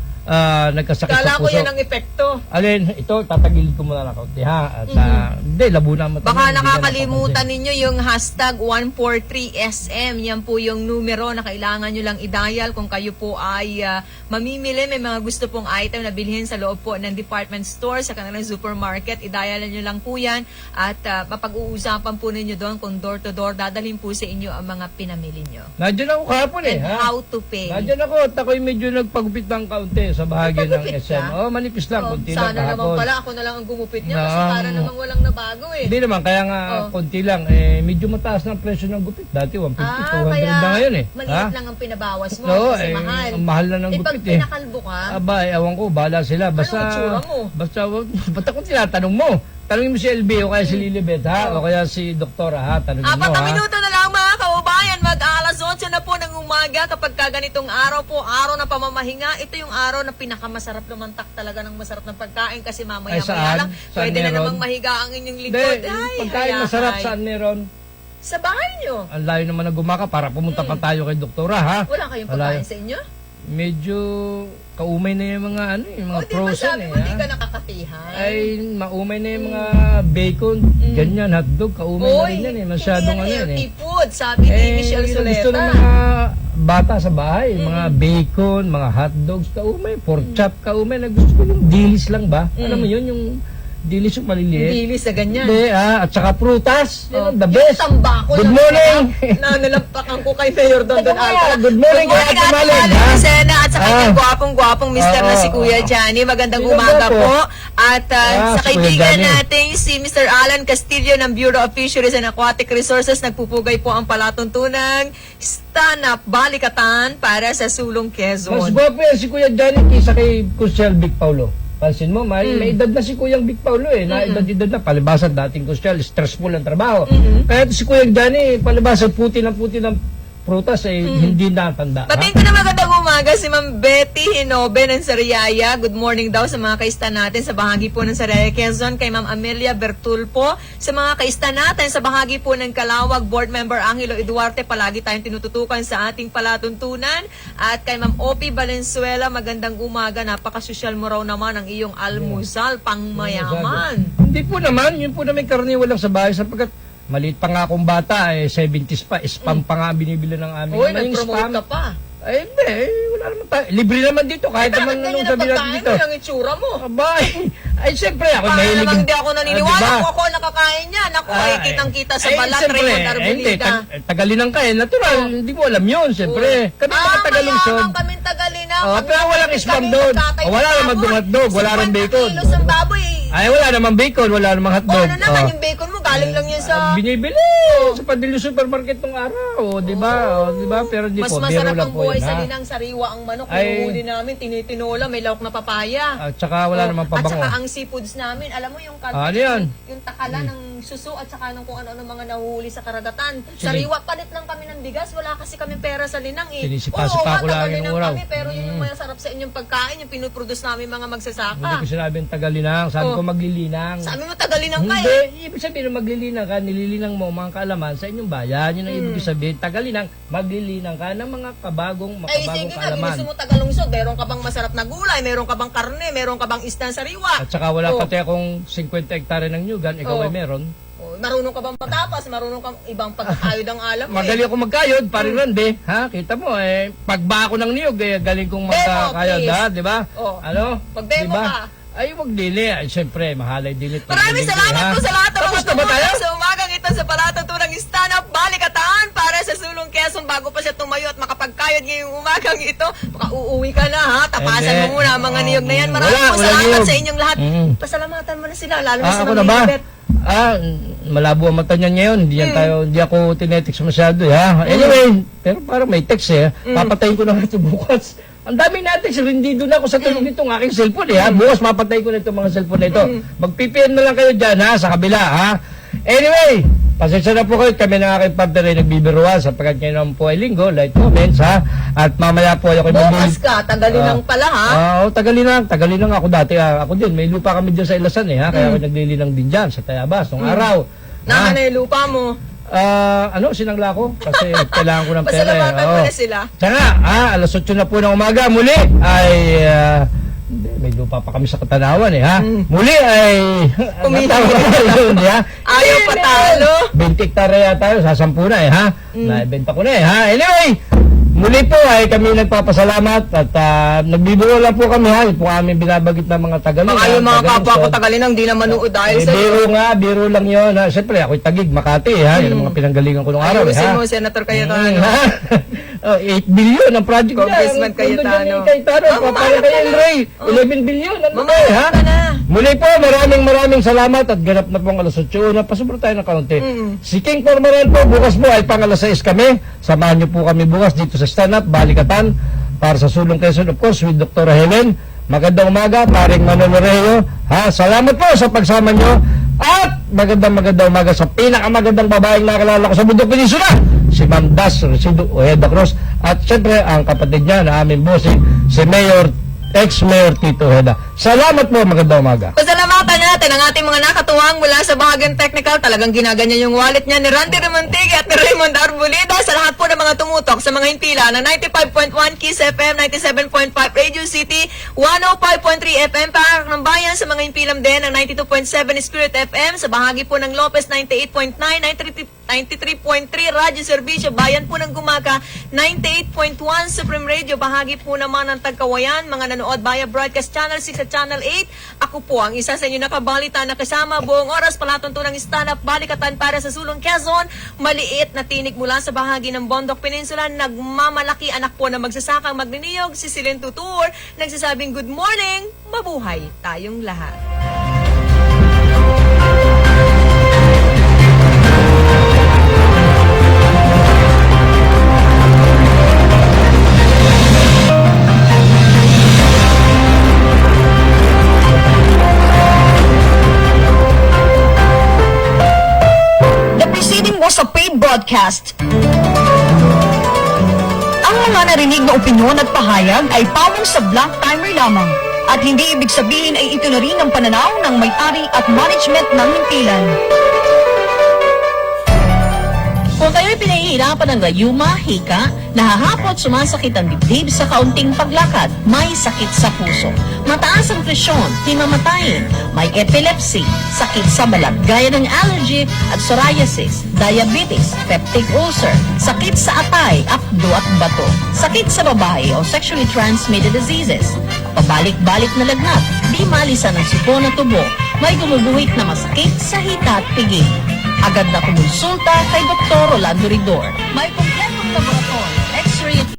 nagkasakit Kala sa ko puso. yan ang epekto. Alin, ito, tatagilid ko muna na kaunti ha. At hindi, labo na mata. Baka nakakalimutan ninyo yung hashtag 143SM. Yan po yung numero na kailangan nyo lang i-dial kung kayo po ay mamimili. May mga gusto pong item na bilhin sa loob po ng department store, sa kanilang supermarket. I-dial nyo lang po yan at mapag-uusapan po ninyo doon kung door to door. Dadalhin po sa inyo ang mga pinamili nyo. Nandiyan ako kahapon And how to pay. Nandiyan ako at ako'y medyo nagpagupit ng kaunti sa bahagi ng Nagpagupit SM. ka? Manipis lang, konti lang Sana naman kahapon. pala ako na lang ang gumupit niya kasi para namang walang nabago Hindi naman, kaya nga konti lang. Medyo mataas ng presyo ng gupit. Dati 150, 200 kaya na ngayon maliit lang ang pinabawas mo Oo, kasi mahal. ang mahal na ng Pag gupit pinakalbo ka, ewan ko, bahala sila. Basta, Anong itsura mo? Ba't ako tinatanong mo? Tanongin mo si LB o kaya si Lilibet ha? O kaya si Doktora ha? Tanongin mo apat na ha? minuto na lang mga kababayan, mag-alas 8 na po ng umaga kapag ganitong araw po, araw na pamamahinga. Ito yung araw na pinakamasarap lumantak talaga ng masarap ng pagkain kasi mamaya-maya saan? lang. Saan Pwede na meron? namang mahiga ang inyong Hindi, likod. pagkain masarap saan meron? Sa bahay nyo. Ang layo naman na gumaka para pumunta pa tayo kay Doktora ha? Wala kayong Wala. pagkain sa inyo? Medyo kaumay na yung mga yung mga O di ba frozen sabi mo, ha? di ka nakakatihan? Ay, maumay na yung mga bacon, ganyan, hotdog, kaumay na rin yan masyadong hindi yan ano yan healthy food, sabi ni Michelle yun ang Soleta. gusto ng mga bata sa bahay, mga bacon, mga hotdogs, kaumay, pork chop, kaumay, na gusto ko yung dilis lang ba? Alam mo yun, yung dilis yung maliliit. Dilis sa ganyan. Hindi, at saka prutas, yun ang the Yung best. tambako Good na- morning! na nalampakan ko kay Mayor Dondon Alcala. Good morning, Good morning, Ate Ate Malen, Malen ha? Lucena, at sa kanyang gwapong-gwapong mister na si Oo, Kuya oo. Johnny. Magandang Sino umaga ba po? po. At Si sa Kuya kaibigan Johnny. natin, si Mr. Alan Castillo ng Bureau of Fisheries and Aquatic Resources, nagpupugay po ang palatuntunang stand-up balikatan para sa Sulong Mas Quezon. gwapo yan si Kuya Johnny kaysa kay Kusel Vic Paulo. Pansin mo, may edad na si Kuyang Vic Paulo na edad na, palibasan dating social, stressful ang trabaho. Kaya si Kuyang Johnny, palibasan puti ng prutas hindi natanda. Batiin ko na magandang umaga si Ma'am Betty Hinobe ng Sariaya. Good morning daw sa mga kaista natin sa bahagi po ng Sariaya, Quezon. Kay Ma'am Amelia Bertulpo. Sa mga kaista natin sa bahagi po ng Calawag, Board Member Angelo Eduarte, palagi tayong tinututukan sa ating palatuntunan. At kay Ma'am Opie Valenzuela, magandang umaga. Napaka-social mo raw naman ang iyong almusal, pangmayaman. Hindi po naman, yun po naman karaniwan lang sa bahay sapagkat maliit pa nga akong bata, 70s pa, spam pa nga binibili ng amin. Uy, nag-promote ka pa. Hindi, wala naman tayo. Libre naman dito, kahit naman anong sabi natin dito. Bakit ang itsura mo? Abay, siyempre ako Para mahilig. namang hindi ako naniniwala Diba? kung ako nakakain yan. Ako kitang-kita sa balat, siyempre, Raymond Arbolida. Tagalinang ka natural, hindi mo alam yun, siyempre. Kami mga Tagalungsod. Mayaman kaming Tagalinang. Pero walang spam doon. Wala naman doon hotdog, wala rin bacon. 50 kilos ang baboy. Wala namang bacon, wala namang hotdog. Ano naman yung bacon mo? Galing lang yan sa... Binibili sa Padillo Supermarket nung araw, di ba? Pero di Mas po, biro masarap lang ang po buhay yun, sa ha? linang sariwa ang manok. Ay. Hinuhuli namin, tinitinola, may lawak na papaya. At saka wala namang At pabango. saka ang seafoods namin, alam mo yung Ano yan? yung takala ng suso at saka ng kung ano-ano mga nahuhuli sa karagatan. Sariwa, palit lang kami ng bigas. Wala kasi kami pera sa linang eh. Sinisipa-sipa ko lang yung Tagalinang uraw. kami, pero yun yung masarap sa inyong pagkain, yung pinuproduce namin mga magsasaka. Hindi ko sinabing Tagalinang, sabi ko maglilinang. Sabi mo Tagalinang ka Hindi, eh. ibig sabihin maglilinang ka, nililinang mo mga kaalaman sa inyong bayan. Yun ang ibig sabihin, Tagalinang, maglilinang ka ng mga makabagong Ay, sige na, kaalaman. gusto mo Tagalungsod, meron ka bang masarap na gulay, meron ka bang karne, meron ka bang isdang sariwa? At saka wala pati akong 50 hektare ng nyugan, ikaw ay meron. Marunong ka bang matapas, marunong ka ibang pagkakayod ang alam mo Magaling ako magkayod, paring Rande, ha? Kita mo, pagba ako ng niyog, galing kong magkakayod, please. ha? Diba? Oh. Pag-demo ka. Ay, wag dili. Ay, siyempre, mahalay dilit. Maraming salamat po sa lahat ng mga Tapos na ba tayo? tumulong sa umagang ito sa palatuntunang stand-up Balikatan para sa Sulong Quezon bago pa siya tumayo at makapagkayod ngayong umagang ito. Baka uuwi ka na ha, tapasan mo muna ang mga niyog na yan. Maraming po salamat niyog. sa inyong lahat. Pasalamatan mo na sila, lalo na sa Ako mga na ba? Elizabeth. Malabo ang mata niyan ngayon. Hindi ako tinetext masyado, ha? Anyway, pero parang may text, Papatayin ko na ito bukas. Ang dami natin, rendido na ako sa tulog nitong aking cellphone, ha? Bukas mapatay ko na itong mga cellphone na ito. Mag-PPN na lang kayo dyan, ha? Sa kabila, ha? Anyway, pasensya na po kayo. Kami ng aking partner ay nagbibiruan sapagkat ngayon naman po ay linggo. Like comments, ha? At mamaya po ay ako Bukas ka, Tagalinang pala ha. Oo, Tagalinang ako dati. Ako din, may lupa kami dyan sa Ilasan, ha? Kaya ako naglilinang din dyan sa Tayabas nung araw. Naman na yung lupa mo. Sinangla ko kasi kailangan ko ng pera. Pasalamatan mo na sila. Tsaka, alas 8 na po ng umaga, muli ay may lupa pa kami sa Katanawan, ha? Muli ay yun, ha? Ayaw patalo. 20 hektarya tayo, sasampu na, ha? Naibenta ko na, ha? Anyway, muli po ay kami nagpapasalamat at nagbibiro lang po kami, ha? Ito po kami binabagit ng mga Tagalinang. Baka yung mga kapwa ko Tagalinang di na manood dahil sa biro lang yun. Siyempre, ako'y Tagig, Makati, ha? Yun ang mga pinanggalingan ko nung araw, ayusin ha? mo, Senator Cayetano. 8 billion ang project niya. Congressman Cayetano. Papalit kay Enray. 11 billion. Ano ba, ha? ka na. Muli po, maraming salamat at ganap na pong alas 8. Napasubro tayo ng kaunti. Si King Formaran po, bukas po ay pang alas 6 kami. Samahan niyo po kami bukas dito sa stand-up, Balikatan, para sa Sulong Quezon, of course, with Dr. Helen. Magandang umaga, paring Manolo Reo. Ha? Salamat po sa pagsama niyo. At magandang umaga sa pinakamagandang babaeng nakilala ko sa Bundok Peninsula, si Ma'am Das Resido Ojeda Cruz. At syempre, ang kapatid niya na aming bossing, si ex-Mayor Tito Ojeda. Salamat po, magandang umaga. Pasalamatan natin ang ating mga nakatuwang mula sa bahagyang technical. Talagang ginaganyan yung wallet niya ni Randy Remontigue at ni Raymond Arbolida. Sa lahat po ng mga tumutok sa mga hintila ng 95.1 Kiss FM, 97.5 Radio City, 105.3 FM Parak ng Bayan, sa mga himpilam din ng 92.7 Spirit FM, sa bahagi po ng Lopez 98.9, 93.3 Radyo Servicio, Bayan po ng Gumaca, 98.1 Supreme Radio, bahagi po naman ng Tagkawayan, mga nanood via Broadcast Channel 6 at Channel 8. Ako po ang isa sa inyo nakabalita na kasama buong oras palatuntunang stand-up Balikatan para sa Sulong Quezon. Maliit na tinig mula sa bahagi ng Bondok Peninsula, nagmamalaki anak po na magsasakang magniniyog, si Silent Tutur, nagsasabing good morning, mabuhay tayong lahat. Podcast. Ang mga narinig na opinyon at pahayag ay pawang sa Black Timer lamang at hindi ibig sabihin ay ito na rin ang pananaw ng may-ari at management ng himpilan. Kung kayo'y pinahihirapan ng gayuma, hika, nahahapot, sumasakit ang dibdib sa kaunting paglakad, may sakit sa puso, mataas ang presyon, himamatayin, may epilepsy, sakit sa balat gaya ng allergy at psoriasis, diabetes, peptic ulcer, sakit sa atay, apdo at bato, sakit sa babae o sexually transmitted diseases, pabalik-balik na lagnat, di malisan ng sipon at tubo, may gumuguhit na masakit sa hita at piging. Agad na kumonsulta kay Dr. Rolando Ridor. May kompletong laboratory, x-ray at